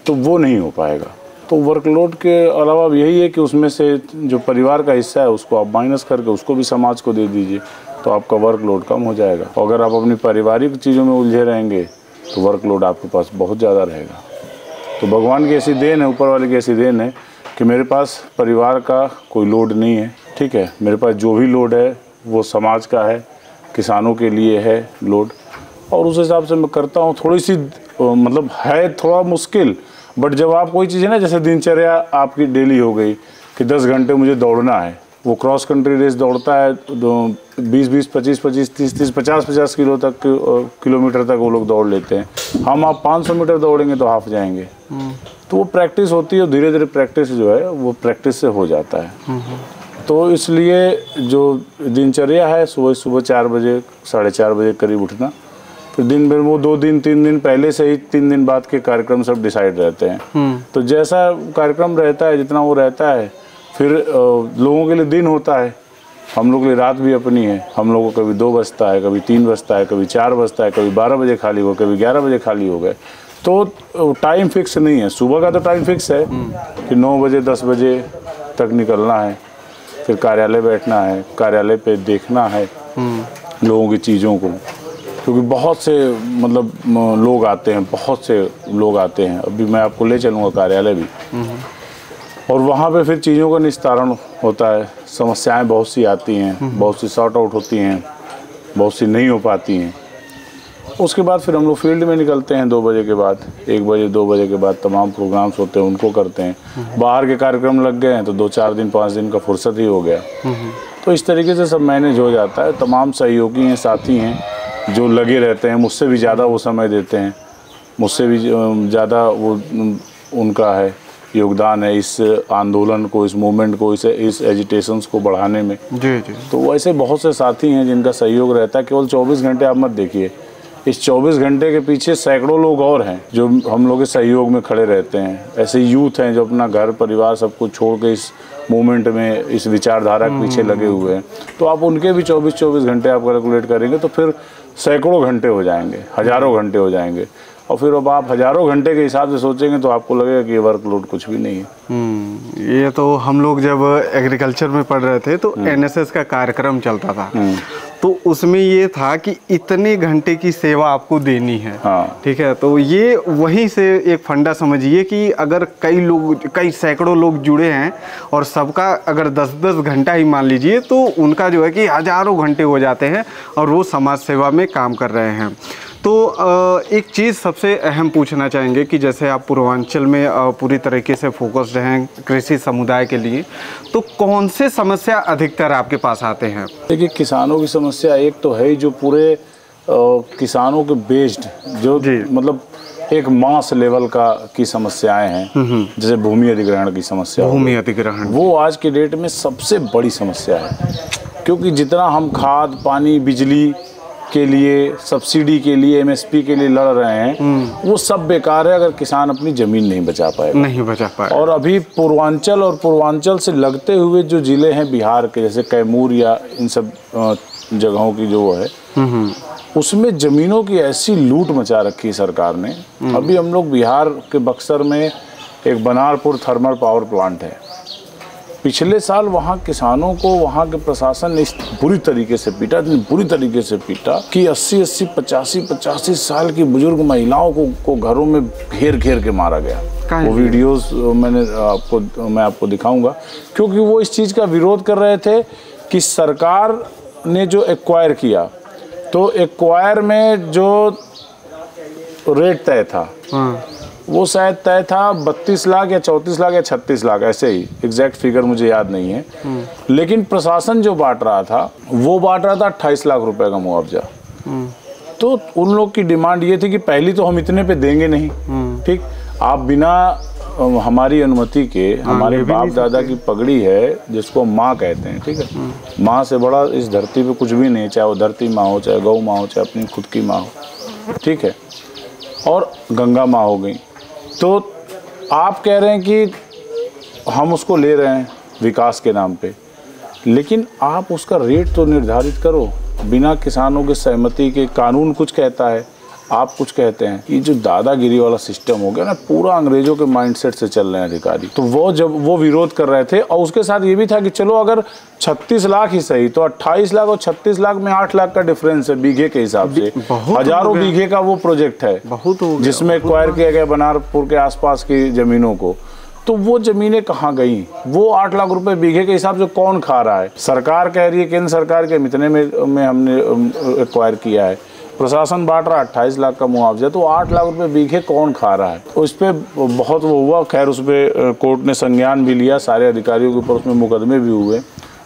तो वो नहीं हो पाएगा। तो वर्कलोड के अलावा यही है कि उसमें से जो परिवार का हिस्सा है उसको आप माइनस करके उसको भी समाज को दे दीजिए, तो आपका वर्कलोड कम हो जाएगा। अगर आप अपनी पारिवारिक चीज़ों में उलझे रहेंगे तो वर्कलोड आपके पास बहुत ज़्यादा रहेगा। तो भगवान की ऐसी देन है, ऊपर वाले की ऐसी देन है कि मेरे पास परिवार का कोई लोड नहीं है, ठीक है। मेरे पास जो भी लोड है वो समाज का है, किसानों के लिए है लोड, और उस हिसाब से मैं करता हूँ। थोड़ी सी मतलब है थोड़ा मुश्किल, बट जब आप कोई चीज़ है ना, जैसे दिनचर्या आपकी डेली हो गई कि 10 घंटे मुझे दौड़ना है, वो क्रॉस कंट्री रेस दौड़ता है 20-20, 25-25, 30-30, 50-50 किलोमीटर तक वो लोग दौड़ लेते हैं। हम आप 500 मीटर दौड़ेंगे तो हाफ जाएंगे। तो वो प्रैक्टिस होती है, धीरे धीरे प्रैक्टिस जो है वो प्रैक्टिस से हो जाता है। तो इसलिए जो दिनचर्या है, सुबह 4 बजे 4:30 बजे करीब उठना, फिर दिन भर वो 2 दिन 3 दिन पहले से ही 3 दिन बाद के कार्यक्रम सब डिसाइड रहते हैं। तो जैसा कार्यक्रम रहता है, जितना वो रहता है, फिर लोगों के लिए दिन होता है, हम लोग के लिए रात भी अपनी है। हम लोगों को कभी 2 बजता है, कभी 3 बजता है, कभी 4 बजता है, कभी 12 बजे खाली हो, कभी 11 बजे खाली हो गए। तो टाइम फिक्स नहीं है। सुबह का तो टाइम फिक्स है कि 9 बजे 10 बजे तक निकलना है, फिर कार्यालय बैठना है, कार्यालय पे देखना है लोगों की चीज़ों को, क्योंकि बहुत से मतलब लोग आते हैं, बहुत से लोग आते हैं। अभी मैं आपको ले चलूँगा कार्यालय भी, और वहाँ पे फिर चीज़ों का निस्तारण होता है। समस्याएं बहुत सी आती हैं, बहुत सी सॉर्ट आउट होती हैं, बहुत सी नहीं हो पाती हैं। उसके बाद फिर हम लोग फील्ड में निकलते हैं 2 बजे के बाद, 1 बजे 2 बजे के बाद तमाम प्रोग्राम्स होते हैं उनको करते हैं। बाहर के कार्यक्रम लग गए हैं तो 2-4 दिन 5 दिन का फुर्सत ही हो गया। तो इस तरीके से सब मैनेज हो जाता है। तमाम सहयोगी हैं, साथी हैं जो लगे रहते हैं, मुझसे भी ज़्यादा वो समय देते हैं, मुझसे भी ज़्यादा वो उनका है योगदान है इस आंदोलन को, इस मूवमेंट को, इस एजिटेशंस को बढ़ाने में। जी। तो वैसे बहुत से साथी हैं जिनका सहयोग रहता है। केवल 24 घंटे आप मत देखिए, इस 24 घंटे के पीछे सैकड़ों लोग और हैं जो हम लोग के सहयोग में खड़े रहते हैं। ऐसे यूथ हैं जो अपना घर परिवार सब कुछ छोड़ के इस मूवमेंट में, इस विचारधारा के पीछे लगे हुए हैं। तो आप उनके भी 24 घंटे आप कैलकुलेट करेंगे तो फिर सैकड़ों घंटे हो जाएंगे, हज़ारों घंटे हो जाएंगे। और फिर अब आप हज़ारों घंटे के हिसाब से सोचेंगे तो आपको लगेगा कि ये वर्कलोड कुछ भी नहीं है। ये तो हम लोग जब एग्रीकल्चर में पढ़ रहे थे तो एनएसएस का कार्यक्रम चलता था, तो उसमें ये था कि इतने घंटे की सेवा आपको देनी है। हाँ। ठीक है, तो ये वहीं से एक फंडा समझिए कि अगर कई सैकड़ों लोग जुड़े हैं और सबका अगर 10-10 घंटा ही मान लीजिए, तो उनका जो है कि हज़ारों घंटे हो जाते हैं और वो समाज सेवा में काम कर रहे हैं। तो एक चीज़ सबसे अहम पूछना चाहेंगे कि जैसे आप पूर्वांचल में पूरी तरीके से फोकस्ड हैं कृषि समुदाय के लिए, तो कौन से समस्या अधिकतर आपके पास आते हैं? देखिए, किसानों की समस्या एक तो है जो पूरे किसानों के बेस्ड जो मतलब एक मास लेवल की समस्याएं हैं, जैसे भूमि अधिग्रहण की समस्या, भूमि अधिग्रहण वो आज के डेट में सबसे बड़ी समस्या है। क्योंकि जितना हम खाद पानी बिजली के लिए, सब्सिडी के लिए, एमएसपी के लिए लड़ रहे हैं, वो सब बेकार है अगर किसान अपनी जमीन नहीं बचा पाए। और अभी पूर्वांचल और पूर्वांचल से लगते हुए जो जिले हैं बिहार के, जैसे कैमूर या इन सब जगहों की जो है, उसमें जमीनों की ऐसी लूट मचा रखी है सरकार ने। अभी हम लोग बिहार के बक्सर में एक बनारपुर थर्मल पावर प्लांट है, पिछले साल वहाँ किसानों को वहाँ के प्रशासन ने इस बुरी तरीके से पीटा कि 80-80, 85-85 साल की बुजुर्ग महिलाओं को घरों में घेर के मारा गया। वो वीडियोस मैं आपको दिखाऊंगा, क्योंकि वो इस चीज़ का विरोध कर रहे थे कि सरकार ने जो एक्वायर किया, तो एक्वायर में जो रेट तय था वो शायद तय था 32 लाख या 34 लाख या 36 लाख, ऐसे ही एग्जैक्ट फिगर मुझे याद नहीं है। लेकिन प्रशासन जो बांट रहा था वो बांट रहा था 28 लाख रुपए का मुआवजा। तो उन लोग की डिमांड ये थी कि पहली तो हम इतने पे देंगे नहीं, ठीक, आप बिना हमारी अनुमति के, हमारे बाप दादा की पगड़ी है जिसको माँ कहते हैं, ठीक है, माँ से बड़ा इस धरती पे कुछ भी नहीं, चाहे वो धरती माँ हो, चाहे गौ माँ हो, चाहे अपनी खुद की माँ हो, ठीक है, और गंगा माँ हो गई। तो आप कह रहे हैं कि हम उसको ले रहे हैं विकास के नाम पे, लेकिन आप उसका रेट तो निर्धारित करो बिना किसानों के सहमति के। कानून कुछ कहता है, आप कुछ कहते हैं। ये जो दादागिरी वाला सिस्टम हो गया ना, पूरा अंग्रेजों के माइंडसेट से चल रहे हैं अधिकारी। तो वो जब वो विरोध कर रहे थे, और उसके साथ ये भी था कि चलो अगर 36 लाख ही सही, तो 28 लाख और 36 लाख में 8 लाख का डिफरेंस है बीघे के हिसाब से। हजारों बीघे का वो प्रोजेक्ट है जिसमें एक्वायर किया गया बनारपुर के आसपास की जमीनों को। तो वो जमीनें कहाँ गई? वो 8 लाख रुपए बीघे के हिसाब से कौन खा रहा है? सरकार कह रही है, केंद्र सरकार के इतने में हमने एक्वायर किया है, प्रशासन बांट रहा 28 लाख का मुआवजा, तो 8 लाख रुपए बीघे कौन खा रहा है? उस पर बहुत वो हुआ, खैर उस पर कोर्ट ने संज्ञान भी लिया, सारे अधिकारियों के ऊपर उसमें मुकदमे भी हुए,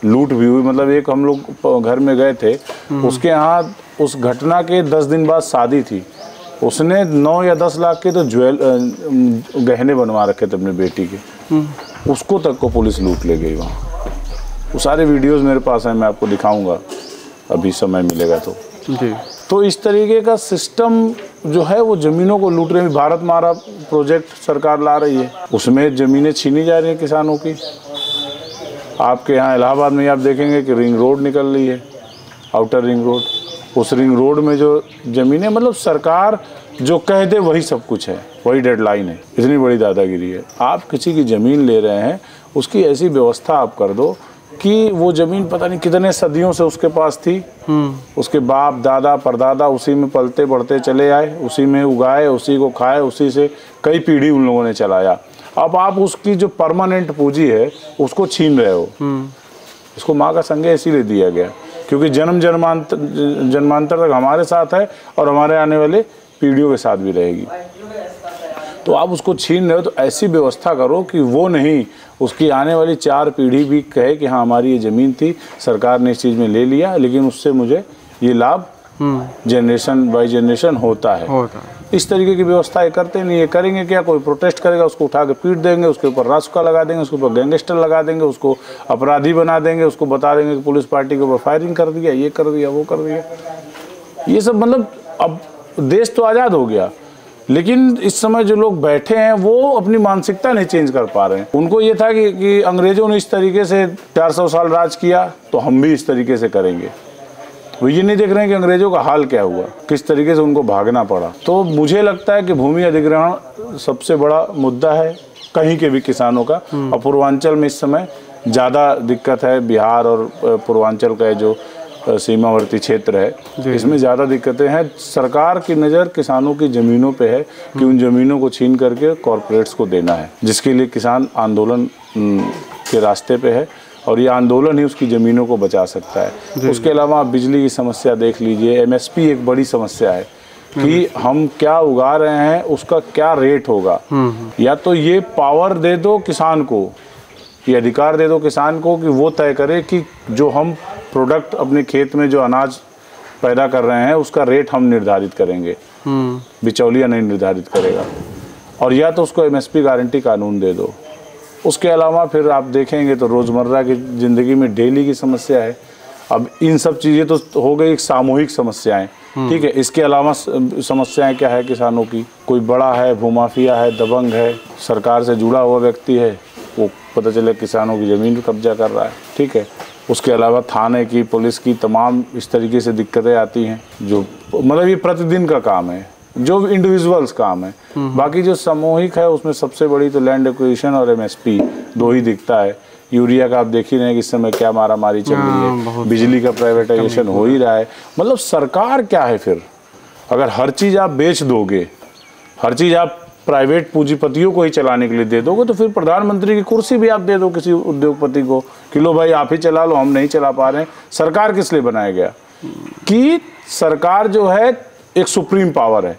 लूट भी हुई। मतलब एक हम लोग घर में गए थे, उसके यहाँ उस घटना के 10 दिन बाद शादी थी, उसने 9 या 10 लाख के तो गहने बनवा रखे थे अपनी बेटी के, उसको तक को पुलिस लूट ले गई वहाँ। वो सारे वीडियोस मेरे पास हैं, मैं आपको दिखाऊंगा अभी समय मिलेगा तो जी। तो इस तरीके का सिस्टम जो है वो ज़मीनों को लूट रहे हैं। भारत मारा प्रोजेक्ट सरकार ला रही है, उसमें ज़मीनें छीनी जा रही हैं किसानों की। आपके यहाँ इलाहाबाद में आप देखेंगे कि रिंग रोड निकल रही है, आउटर रिंग रोड, उस रिंग रोड में जो ज़मीनें, मतलब सरकार जो कह दे वही सब कुछ है, वही डेडलाइन है। इतनी बड़ी दादागिरी है। आप किसी की ज़मीन ले रहे हैं, उसकी ऐसी व्यवस्था आप कर दो कि वो ज़मीन पता नहीं कितने सदियों से उसके पास थी, उसके बाप दादा परदादा उसी में पलते बढ़ते चले आए, उसी में उगाए, उसी को खाए, उसी से कई पीढ़ी उन लोगों ने चलाया। अब आप उसकी जो परमानेंट पूंजी है उसको छीन रहे हो। इसको माँ का संज्ञा इसीलिए दिया गया क्योंकि जन्म जन्मांतर तक हमारे साथ है और हमारे आने वाले पीढ़ियों के साथ भी रहेगी। तो आप उसको छीन रहे हो, तो ऐसी व्यवस्था करो कि वो नहीं, उसकी आने वाली 4 पीढ़ी भी कहे कि हाँ हमारी ये ज़मीन थी, सरकार ने इस चीज़ में ले लिया, लेकिन उससे मुझे ये लाभ जनरेशन बाई जनरेशन होता है। इस तरीके की व्यवस्था करते नहीं है। करेंगे क्या? कोई प्रोटेस्ट करेगा, उसको उठा के पीट देंगे, उसके ऊपर रासुका लगा देंगे, उसके ऊपर गैंगस्टर लगा देंगे, उसको अपराधी बना देंगे, उसको बता देंगे कि पुलिस पार्टी के ऊपर फायरिंग कर दिया, ये कर दिया, वो कर दिया। ये सब मतलब अब देश तो आज़ाद हो गया, लेकिन इस समय जो लोग बैठे हैं वो अपनी मानसिकता नहीं चेंज कर पा रहे हैं। उनको ये था कि अंग्रेजों ने इस तरीके से 400 साल राज किया तो हम भी इस तरीके से करेंगे। वो ये नहीं देख रहे हैं कि अंग्रेजों का हाल क्या हुआ, किस तरीके से उनको भागना पड़ा। तो मुझे लगता है कि भूमि अधिग्रहण सबसे बड़ा मुद्दा है कहीं के भी किसानों का, और पूर्वांचल में इस समय ज़्यादा दिक्कत है। बिहार और पूर्वांचल का जो सीमावर्ती क्षेत्र है इसमें ज़्यादा दिक्कतें हैं। सरकार की नज़र किसानों की ज़मीनों पे है कि उन ज़मीनों को छीन करके कॉरपोरेट्स को देना है, जिसके लिए किसान आंदोलन के रास्ते पे है, और ये आंदोलन ही उसकी ज़मीनों को बचा सकता है। उसके अलावा आप बिजली की समस्या देख लीजिए, एमएसपी एक बड़ी समस्या है कि हम क्या उगा रहे हैं उसका क्या रेट होगा। या तो ये पावर दे दो किसान को, ये अधिकार दे दो किसान को कि वो तय करे कि जो हम प्रोडक्ट अपने खेत में जो अनाज पैदा कर रहे हैं उसका रेट हम निर्धारित करेंगे, बिचौलिया नहीं निर्धारित करेगा। और या तो उसको एमएसपी गारंटी कानून दे दो। उसके अलावा फिर आप देखेंगे तो रोज़मर्रा की ज़िंदगी में डेली की समस्या है। अब इन सब चीज़ें तो हो गई सामूहिक समस्याएं, ठीक है। इसके अलावा समस्याएं क्या है किसानों की, कोई बड़ा है, भूमाफिया है, दबंग है, सरकार से जुड़ा हुआ व्यक्ति है, वो पता चले किसानों की ज़मीन पर कब्जा कर रहा है, ठीक है। उसके अलावा थाने की, पुलिस की तमाम इस तरीके से दिक्कतें आती हैं, जो मतलब ये प्रतिदिन का काम है, जो इंडिविजुअल्स काम है। बाकी जो सामूहिक है उसमें सबसे बड़ी तो लैंड एक्विजिशन और एमएसपी दो ही दिखता है। यूरिया का आप देख ही रहे हैं कि इस समय क्या मारामारी चल रही है, बिजली का प्राइवेटाइजेशन हो ही रहा है। मतलब सरकार क्या है फिर, अगर हर चीज़ आप बेच दोगे, हर चीज़ आप प्राइवेट पूंजीपतियों को ही चलाने के लिए दे दोगे, तो फिर प्रधानमंत्री की कुर्सी भी आप दे दो किसी उद्योगपति को कि लो भाई आप ही चला लो, हम नहीं चला पा रहे हैं। सरकार किस लिए बनाया गया कि सरकार जो है एक सुप्रीम पावर है,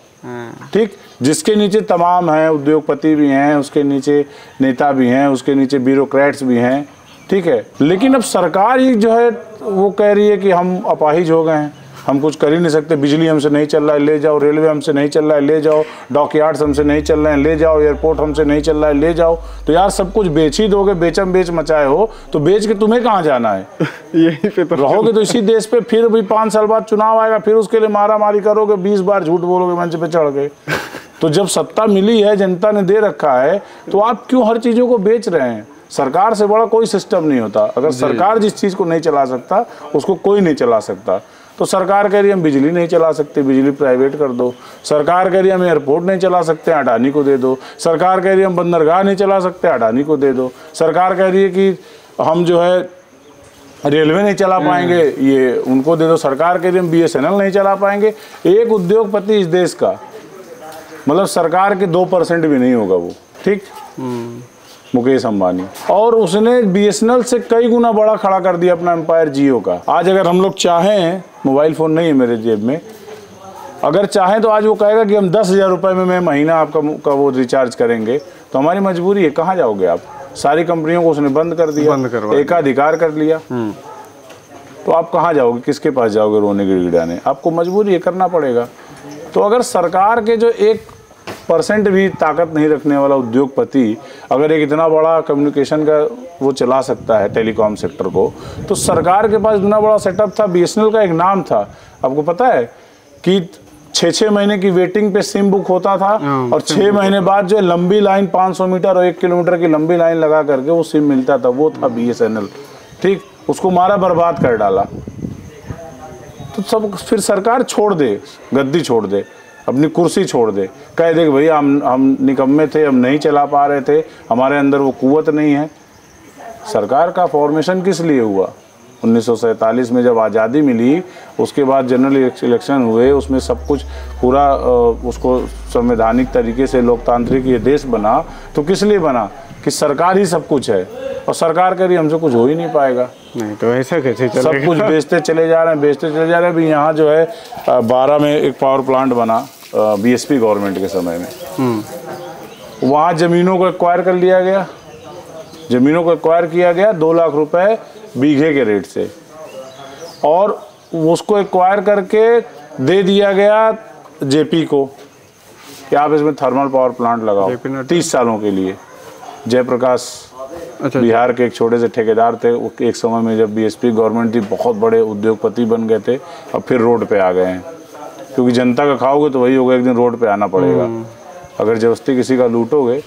ठीक, जिसके नीचे तमाम हैं, उद्योगपति भी हैं, उसके नीचे नेता भी हैं, उसके नीचे ब्यूरोक्रेट्स भी हैं, ठीक है। लेकिन अब सरकार ही जो है वो कह रही है कि हम अपाहिज हो गए हैं, हम कुछ कर ही नहीं सकते, बिजली हमसे नहीं चल रहा है ले जाओ, रेलवे हमसे नहीं चल रहा है ले जाओ, डॉकयार्ड्स हमसे नहीं चल रहे हैं ले जाओ, एयरपोर्ट हमसे नहीं चल रहा है ले जाओ। तो यार सब कुछ बेच ही दोगे, बेचम बेच मचाए हो, तो बेच के तुम्हें कहाँ जाना है? यही पे तो रहोगे तो इसी देश पे, फिर भी 5 साल बाद चुनाव आएगा, फिर उसके लिए मारा मारी करोगे, 20 बार झूठ बोलोगे मंच पे चढ़ के। तो जब सत्ता मिली है, जनता ने दे रखा है, तो आप क्यों हर चीज़ों को बेच रहे हैं? सरकार से बड़ा कोई सिस्टम नहीं होता। अगर सरकार जिस चीज़ को नहीं चला सकता उसको कोई नहीं चला सकता। तो सरकार कह रही है हम बिजली नहीं चला सकते, बिजली प्राइवेट कर दो। सरकार कह रही है हम एयरपोर्ट नहीं चला सकते, अडानी को दे दो। सरकार कह रही है हम बंदरगाह नहीं चला सकते, अडानी को दे दो। सरकार कह रही है कि हम जो है रेलवे नहीं चला पाएंगे, ये उनको दे दो। सरकार कह रही है हम BSNL नहीं चला पाएंगे। एक उद्योगपति इस देश का, मतलब सरकार के 2% भी नहीं होगा वो, ठीक, मुकेश अंबानी, और उसने BSNL से कई गुना बड़ा खड़ा कर दिया अपना एम्पायर जियो का। आज अगर हम लोग चाहें, मोबाइल फ़ोन नहीं है मेरे जेब में, अगर चाहें तो आज वो कहेगा कि हम 10,000 रुपये में महीना आपका वो रिचार्ज करेंगे, तो हमारी मजबूरी है, कहाँ जाओगे आप? सारी कंपनियों को उसने बंद कर दिया, एकाधिकार कर लिया, तो आप कहाँ जाओगे, किसके पास जाओगे रोने गिड़गिड़ाने? आपको मजबूरी है, करना पड़ेगा। तो अगर सरकार के जो 1% भी ताकत नहीं रखने वाला उद्योगपति अगर एक इतना बड़ा कम्युनिकेशन का वो चला सकता है, टेलीकॉम सेक्टर को, तो सरकार के पास इतना बड़ा सेटअप था। BSNL का एक नाम था, आपको पता है कि 6 महीने की वेटिंग पे सिम बुक होता था, और 6 महीने बाद जो लंबी लाइन 500 मीटर और 1 किलोमीटर की लंबी लाइन लगा करके वो सिम मिलता था, वो था BSNL, ठीक। उसको मारा, बर्बाद कर डाला। तो सब फिर सरकार छोड़ दे, गद्दी छोड़ दे, अपनी कुर्सी छोड़ दे, कह दे कि भैया हम निकम्मे थे, हम नहीं चला पा रहे थे, हमारे अंदर वो कुव्वत नहीं है। सरकार का फॉर्मेशन किस लिए हुआ? 1947 में जब आज़ादी मिली, उसके बाद जनरल इलेक्शन हुए, उसमें सब कुछ पूरा उसको संवैधानिक तरीके से लोकतांत्रिक ये देश बना, तो किस लिए बना? कि सरकार ही सब कुछ है, और सरकार कह रही हमसे कुछ हो ही नहीं पाएगा। नहीं तो ऐसा कैसे चलेगा? सब कुछ बेचते चले जा रहे हैं, बेचते चले जा रहे हैं। अभी यहाँ जो है 12 में एक पावर प्लांट बना BSP गवर्नमेंट के समय में, वहाँ ज़मीनों को एक्वायर कर लिया गया, ज़मीनों को एक्वायर किया गया 2 लाख रुपए बीघे के रेट से, और उसको एक्वायर करके दे दिया गया JP को कि आप इसमें थर्मल पावर प्लांट लगाओ 30 सालों के लिए। जयप्रकाश बिहार के एक छोटे से ठेकेदार थे, एक समय में जब BSP गवर्नमेंट थी, बहुत बड़े उद्योगपति बन गए थे, अब फिर रोड पे आ गए हैं, क्योंकि जनता का खाओगे तो वही होगा, एक दिन रोड पे आना पड़ेगा। अगर जबरदस्ती किसी का लूटोगे।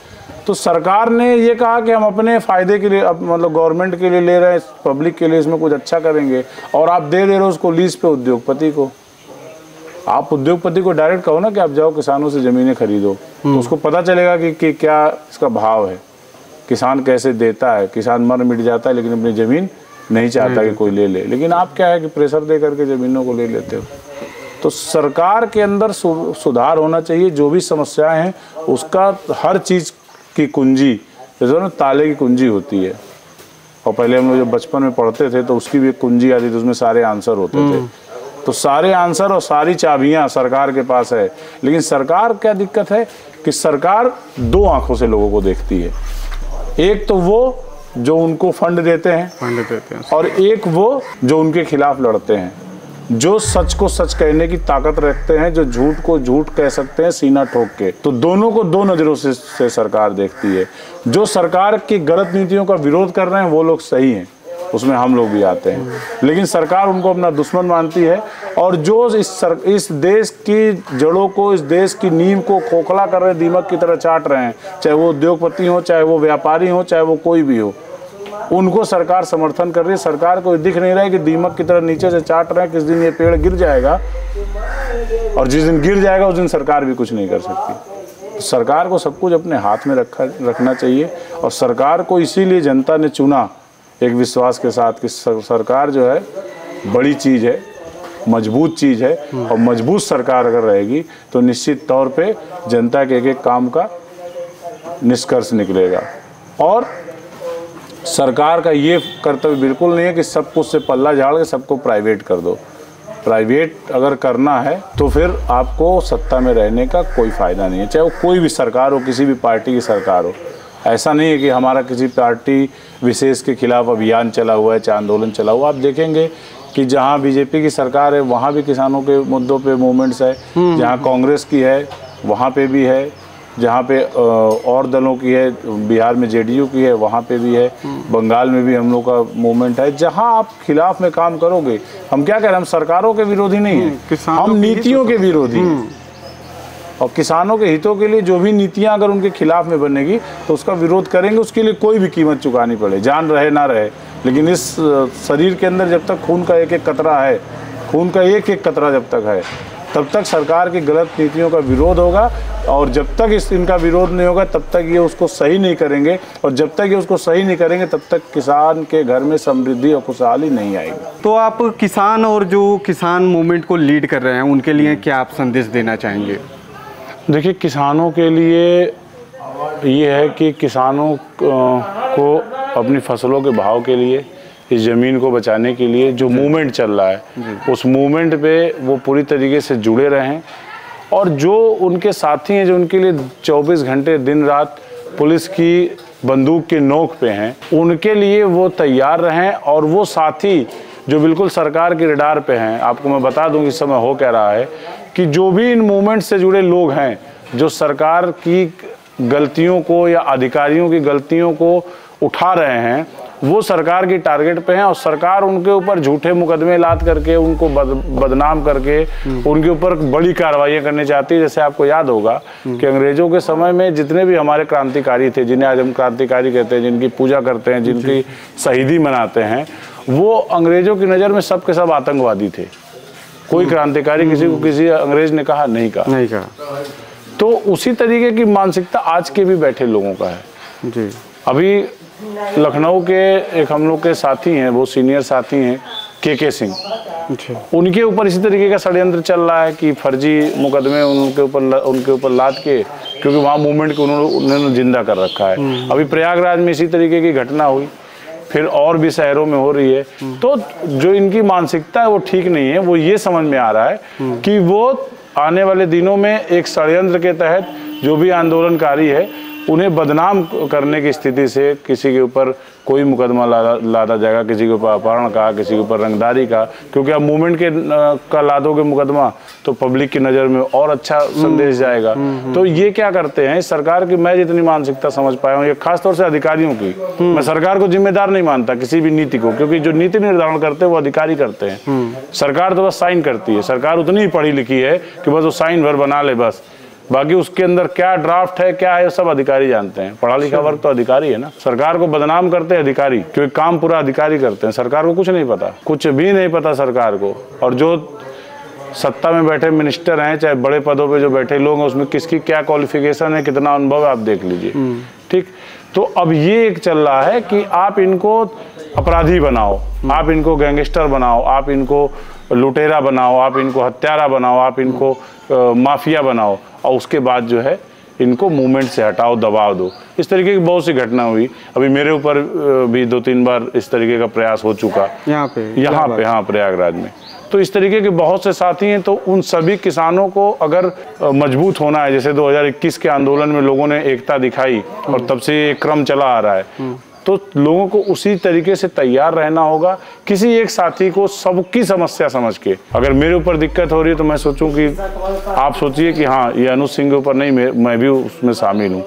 तो सरकार ने ये कहा कि हम अपने फ़ायदे के लिए, अब मतलब गवर्नमेंट के लिए ले रहे हैं, पब्लिक के लिए इसमें कुछ अच्छा करेंगे, और आप दे रहे हो उसको लीज पे उद्योगपति को। आप उद्योगपति को डायरेक्ट कहो ना कि आप जाओ किसानों से ज़मीनें खरीदो, तो उसको पता चलेगा कि क्या इसका भाव है, किसान कैसे देता है। किसान मर मिट जाता है लेकिन अपनी ज़मीन नहीं चाहता कि कोई ले ले, लेकिन आप क्या है कि प्रेशर दे करके ज़मीनों को ले लेते हो। तो सरकार के अंदर सुधार होना चाहिए। जो भी समस्याएं हैं उसका हर चीज़ की कुंजी, जैसे ना ताले की कुंजी होती है, और पहले हम लोग जब बचपन में पढ़ते थे तो उसकी भी एक कुंजी आती थी, उसमें सारे आंसर होते थे। तो सारे आंसर और सारी चाबियां सरकार के पास है। लेकिन सरकार क्या दिक्कत है कि सरकार दो आंखों से लोगों को देखती है। एक तो वो जो उनको फंड देते हैं और एक वो जो उनके खिलाफ लड़ते हैं, जो सच को सच कहने की ताकत रखते हैं, जो झूठ को झूठ कह सकते हैं सीना ठोक के। तो दोनों को दो नज़रों से सरकार देखती है। जो सरकार की गलत नीतियों का विरोध कर रहे हैं वो लोग सही हैं, उसमें हम लोग भी आते हैं, लेकिन सरकार उनको अपना दुश्मन मानती है। और जो इस देश की जड़ों को, इस देश की नींव को खोखला कर रहे, दीमक की तरह चाट रहे हैं, चाहे वो उद्योगपति हो, चाहे वो व्यापारी हो, चाहे वो कोई भी हो, उनको सरकार समर्थन कर रही है। सरकार को दिख नहीं रहा है कि दीमक की तरह नीचे से चाट रहे हैं, किस दिन ये पेड़ गिर जाएगा, और जिस दिन गिर जाएगा उस दिन सरकार भी कुछ नहीं कर सकती। तो सरकार को सब कुछ अपने हाथ में रखना चाहिए। और सरकार को इसीलिए जनता ने चुना एक विश्वास के साथ कि सरकार जो है बड़ी चीज़ है, मजबूत चीज़ है, और मजबूत सरकार अगर रहेगी तो निश्चित तौर पे जनता के एक एक काम का निष्कर्ष निकलेगा। और सरकार का ये कर्तव्य बिल्कुल नहीं है कि सब कुछ से पल्ला झाड़ के सबको प्राइवेट कर दो। प्राइवेट अगर करना है तो फिर आपको सत्ता में रहने का कोई फ़ायदा नहीं है, चाहे वो कोई भी सरकार हो, किसी भी पार्टी की सरकार हो। ऐसा नहीं है कि हमारा किसी पार्टी विशेष के खिलाफ अभियान चला हुआ है, चाहे आंदोलन चला हुआ। आप देखेंगे कि जहाँ बीजेपी की सरकार है वहाँ भी किसानों के मुद्दों पे मूवमेंट्स है, जहाँ कांग्रेस की है वहाँ पे भी है, जहाँ पे और दलों की है, बिहार में जेडीयू की है वहाँ पे भी है, बंगाल में भी हम लोग का मूवमेंट है। जहाँ आप खिलाफ में काम करोगे, हम क्या कह रहे हैं, हम सरकारों के विरोधी नहीं हैं, हम नीतियों के विरोधी हैं। और किसानों के हितों के लिए जो भी नीतियां अगर उनके खिलाफ में बनेगी तो उसका विरोध करेंगे, उसके लिए कोई भी कीमत चुकानी पड़े, जान रहे ना रहे। लेकिन इस शरीर के अंदर जब तक खून का एक एक कतरा है, खून का एक एक कतरा जब तक है, तब तक सरकार की गलत नीतियों का विरोध होगा। और जब तक इनका विरोध नहीं होगा तब तक ये उसको सही नहीं करेंगे, और जब तक ये उसको सही नहीं करेंगे तब तक किसान के घर में समृद्धि और खुशहाली नहीं आएगी। तो आप किसान और जो किसान मूवमेंट को लीड कर रहे हैं उनके लिए क्या आप संदेश देना चाहेंगे? देखिए, किसानों के लिए ये है कि किसानों को अपनी फसलों के भाव के लिए, इस ज़मीन को बचाने के लिए जो मूवमेंट चल रहा है उस मूवमेंट पे वो पूरी तरीके से जुड़े रहें। और जो उनके साथी हैं जो उनके लिए 24 घंटे दिन रात पुलिस की बंदूक की नोक पे हैं, उनके लिए वो तैयार रहें। और वो साथी जो बिल्कुल सरकार के रडार पे हैं, आपको मैं बता दूं कि इस समय हो क्या रहा है कि जो भी इन मूवमेंट से जुड़े लोग हैं जो सरकार की गलतियों को या अधिकारियों की गलतियों को उठा रहे हैं, वो सरकार की टारगेट पे हैं। और सरकार उनके ऊपर झूठे मुकदमे लाद करके, उनको बदनाम करके उनके ऊपर बड़ी कार्रवाइयाँ करनी चाहती है। जैसे आपको याद होगा कि अंग्रेजों के समय में जितने भी हमारे क्रांतिकारी थे, जिन्हें आज हम क्रांतिकारी कहते हैं, जिनकी पूजा करते हैं, जिनकी शहीदी मनाते हैं, वो अंग्रेजों की नज़र में सब के सब आतंकवादी थे। कोई क्रांतिकारी किसी को किसी अंग्रेज ने कहा नहीं कहा। तो उसी तरीके की मानसिकता आज के भी बैठे लोगों का है जी। अभी लखनऊ के एक हम लोग के साथी हैं, वो सीनियर साथी हैं, के सिंह, उनके ऊपर इसी तरीके का षड्यंत्र चल रहा है कि फर्जी मुकदमे उनके ऊपर लाद के, क्योंकि वहाँ मूवमेंट को उन्होंने जिंदा कर रखा है। अभी प्रयागराज में इसी तरीके की घटना हुई, फिर और भी शहरों में हो रही है। तो जो इनकी मानसिकता है वो ठीक नहीं है। वो ये समझ में आ रहा है कि वो आने वाले दिनों में एक षड्यंत्र के तहत जो भी आंदोलनकारी है उन्हें बदनाम करने की स्थिति से किसी के ऊपर कोई मुकदमा लादा जाएगा, किसी के ऊपर अपहरण का, किसी के ऊपर रंगदारी का। क्योंकि अब मूवमेंट का लादोगे मुकदमा तो पब्लिक की नज़र में और अच्छा संदेश जाएगा। तो ये क्या करते हैं सरकार की, मैं जितनी मानसिकता समझ पाया हूँ, ये खासतौर से अधिकारियों की, मैं सरकार को जिम्मेदार नहीं मानता किसी भी नीति को, क्योंकि जो नीति निर्धारण करते हैं वो अधिकारी करते हैं। सरकार तो बस साइन करती है। सरकार उतनी ही पढ़ी लिखी है कि बस वो साइन भर बना ले बस, बाकी उसके अंदर क्या ड्राफ्ट है क्या है सब अधिकारी जानते हैं। पढ़ा लिखा वर्ग तो अधिकारी है ना। सरकार को बदनाम करते हैं अधिकारी, क्योंकि काम पूरा अधिकारी करते हैं। सरकार को कुछ नहीं पता, कुछ भी नहीं पता सरकार को। और जो सत्ता में बैठे मिनिस्टर हैं, चाहे बड़े पदों पे जो बैठे लोग हैं, उसमें किसकी क्या क्वालिफिकेशन है, कितना अनुभव है, आप देख लीजिए। ठीक, तो अब ये एक चल रहा है कि आप इनको अपराधी बनाओ, आप इनको गैंगस्टर बनाओ, आप इनको लुटेरा बनाओ, आप इनको हत्यारा बनाओ, आप इनको माफिया बनाओ, और उसके बाद जो है इनको मूवमेंट से हटाओ, दबाव दो। इस तरीके की बहुत सी घटना हुई। अभी मेरे ऊपर भी 2-3 बार इस तरीके का प्रयास हो चुका यहाँ पे हाँ, प्रयागराज में। तो इस तरीके के बहुत से साथी हैं। तो उन सभी किसानों को अगर मजबूत होना है, जैसे 2021 के आंदोलन में लोगों ने एकता दिखाई और तब से ये क्रम चला आ रहा है, तो लोगों को उसी तरीके से तैयार रहना होगा। किसी एक साथी को सबकी समस्या समझ के, अगर मेरे ऊपर दिक्कत हो रही है तो मैं सोचूं कि आप सोचिए कि हाँ ये अनुज सिंह के ऊपर नहीं, मैं भी उसमें शामिल हूँ,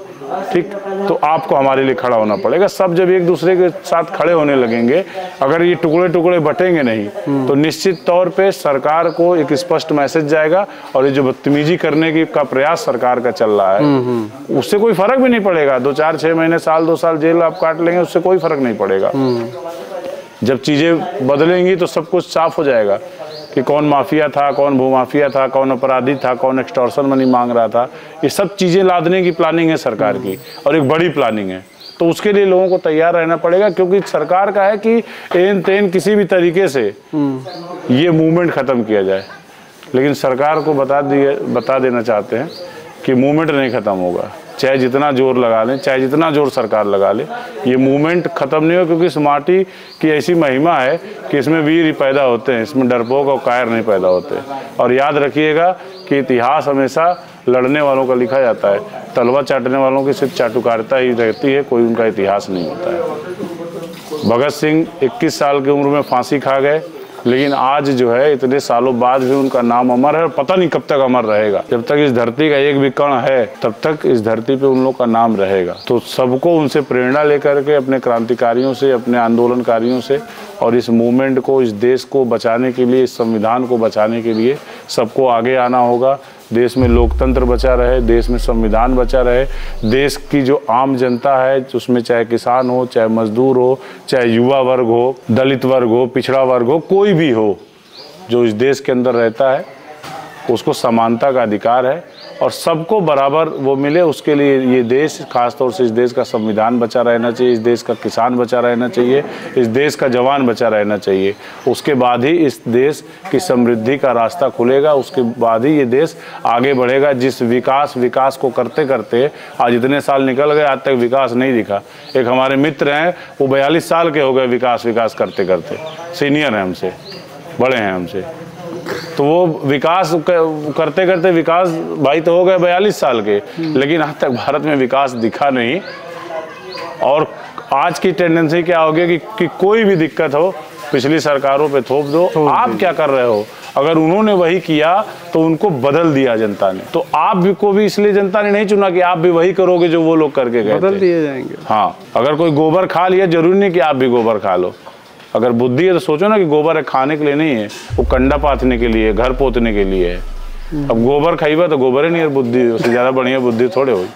ठीक, तो आपको हमारे लिए खड़ा होना पड़ेगा। सब जब एक दूसरे के साथ खड़े होने लगेंगे, अगर ये टुकड़े टुकड़े बटेंगे नहीं, तो निश्चित तौर पे सरकार को एक स्पष्ट मैसेज जाएगा और ये जो बदतमीजी करने की का प्रयास सरकार का चल रहा है उससे कोई फर्क भी नहीं पड़ेगा। 2, 4, 6 महीने, साल, 2 साल जेल आप काट लेंगे, उससे कोई फर्क नहीं पड़ेगा। जब चीजें बदलेंगी तो सब कुछ साफ हो जाएगा कि कौन माफिया था, कौन भूमाफिया था, कौन अपराधी था, कौन एक्सटॉर्शन मनी मांग रहा था। ये सब चीज़ें लादने की प्लानिंग है सरकार की, और एक बड़ी प्लानिंग है। तो उसके लिए लोगों को तैयार रहना पड़ेगा, क्योंकि सरकार का है कि एन तेन किसी भी तरीके से ये मूवमेंट ख़त्म किया जाए। लेकिन सरकार को बता देना चाहते हैं कि मूवमेंट नहीं ख़त्म होगा, चाहे जितना जोर लगा लें, चाहे जितना जोर सरकार लगा ले, ये मूवमेंट ख़त्म नहीं हो। क्योंकि इस माटी की ऐसी महिमा है कि इसमें वीर ही पैदा होते हैं, इसमें डरपोक और कायर नहीं पैदा होते। और याद रखिएगा कि इतिहास हमेशा लड़ने वालों का लिखा जाता है, तलवा चाटने वालों की सिर्फ चाटुकारिता ही रहती है, कोई उनका इतिहास नहीं होता है। भगत सिंह 21 साल की उम्र में फांसी खा गए, लेकिन आज जो है इतने सालों बाद भी उनका नाम अमर है, और पता नहीं कब तक अमर रहेगा। जब तक इस धरती का एक भी कण है तब तक इस धरती पे उन लोग का नाम रहेगा। तो सबको उनसे प्रेरणा लेकर के, अपने क्रांतिकारियों से, अपने आंदोलनकारियों से, और इस मूवमेंट को, इस देश को बचाने के लिए, इस संविधान को बचाने के लिए सबको आगे आना होगा। देश में लोकतंत्र बचा रहे, देश में संविधान बचा रहे, देश की जो आम जनता है, उसमें चाहे किसान हो, चाहे मजदूर हो, चाहे युवा वर्ग हो, दलित वर्ग हो, पिछड़ा वर्ग हो, कोई भी हो जो इस देश के अंदर रहता है, उसको समानता का अधिकार है और सबको बराबर वो मिले। उसके लिए ये देश, खासतौर से इस देश का संविधान बचा रहना चाहिए, इस देश का किसान बचा रहना चाहिए, इस देश का जवान बचा रहना चाहिए। उसके बाद ही इस देश की समृद्धि का रास्ता खुलेगा, उसके बाद ही ये देश आगे बढ़ेगा। जिस विकास को करते करते आज इतने साल निकल गए, आज तक विकास नहीं दिखा। एक हमारे मित्र हैं, वो 42 साल के हो गए विकास करते करते, सीनियर हैं हमसे, बड़े हैं हमसे। तो वो विकास करते करते विकास भाई तो हो गए 42 साल के, लेकिन आज तक भारत में विकास दिखा नहीं। और आज की टेंडेंसी क्या हो गई कि कोई भी दिक्कत हो पिछली सरकारों पे थोप दो। आप क्या कर रहे हो? अगर उन्होंने वही किया तो उनको बदल दिया जनता ने, तो आप को भी इसलिए जनता ने नहीं चुना कि आप भी वही करोगे जो वो लोग करके गए, बदल दिए जाएंगे। हाँ, अगर कोई गोबर खा लिया, जरूरी नहीं कि आप भी गोबर खा लो। अगर बुद्धि है तो सोचो ना कि गोबर है खाने के लिए नहीं है, वो कंडा पाथने के लिए, घर पोतने के लिए है। अब गोबर खाइबा तो गोबर ही नहीं है, बुद्धि उससे ज़्यादा बढ़िया बुद्धि थोड़े होगी।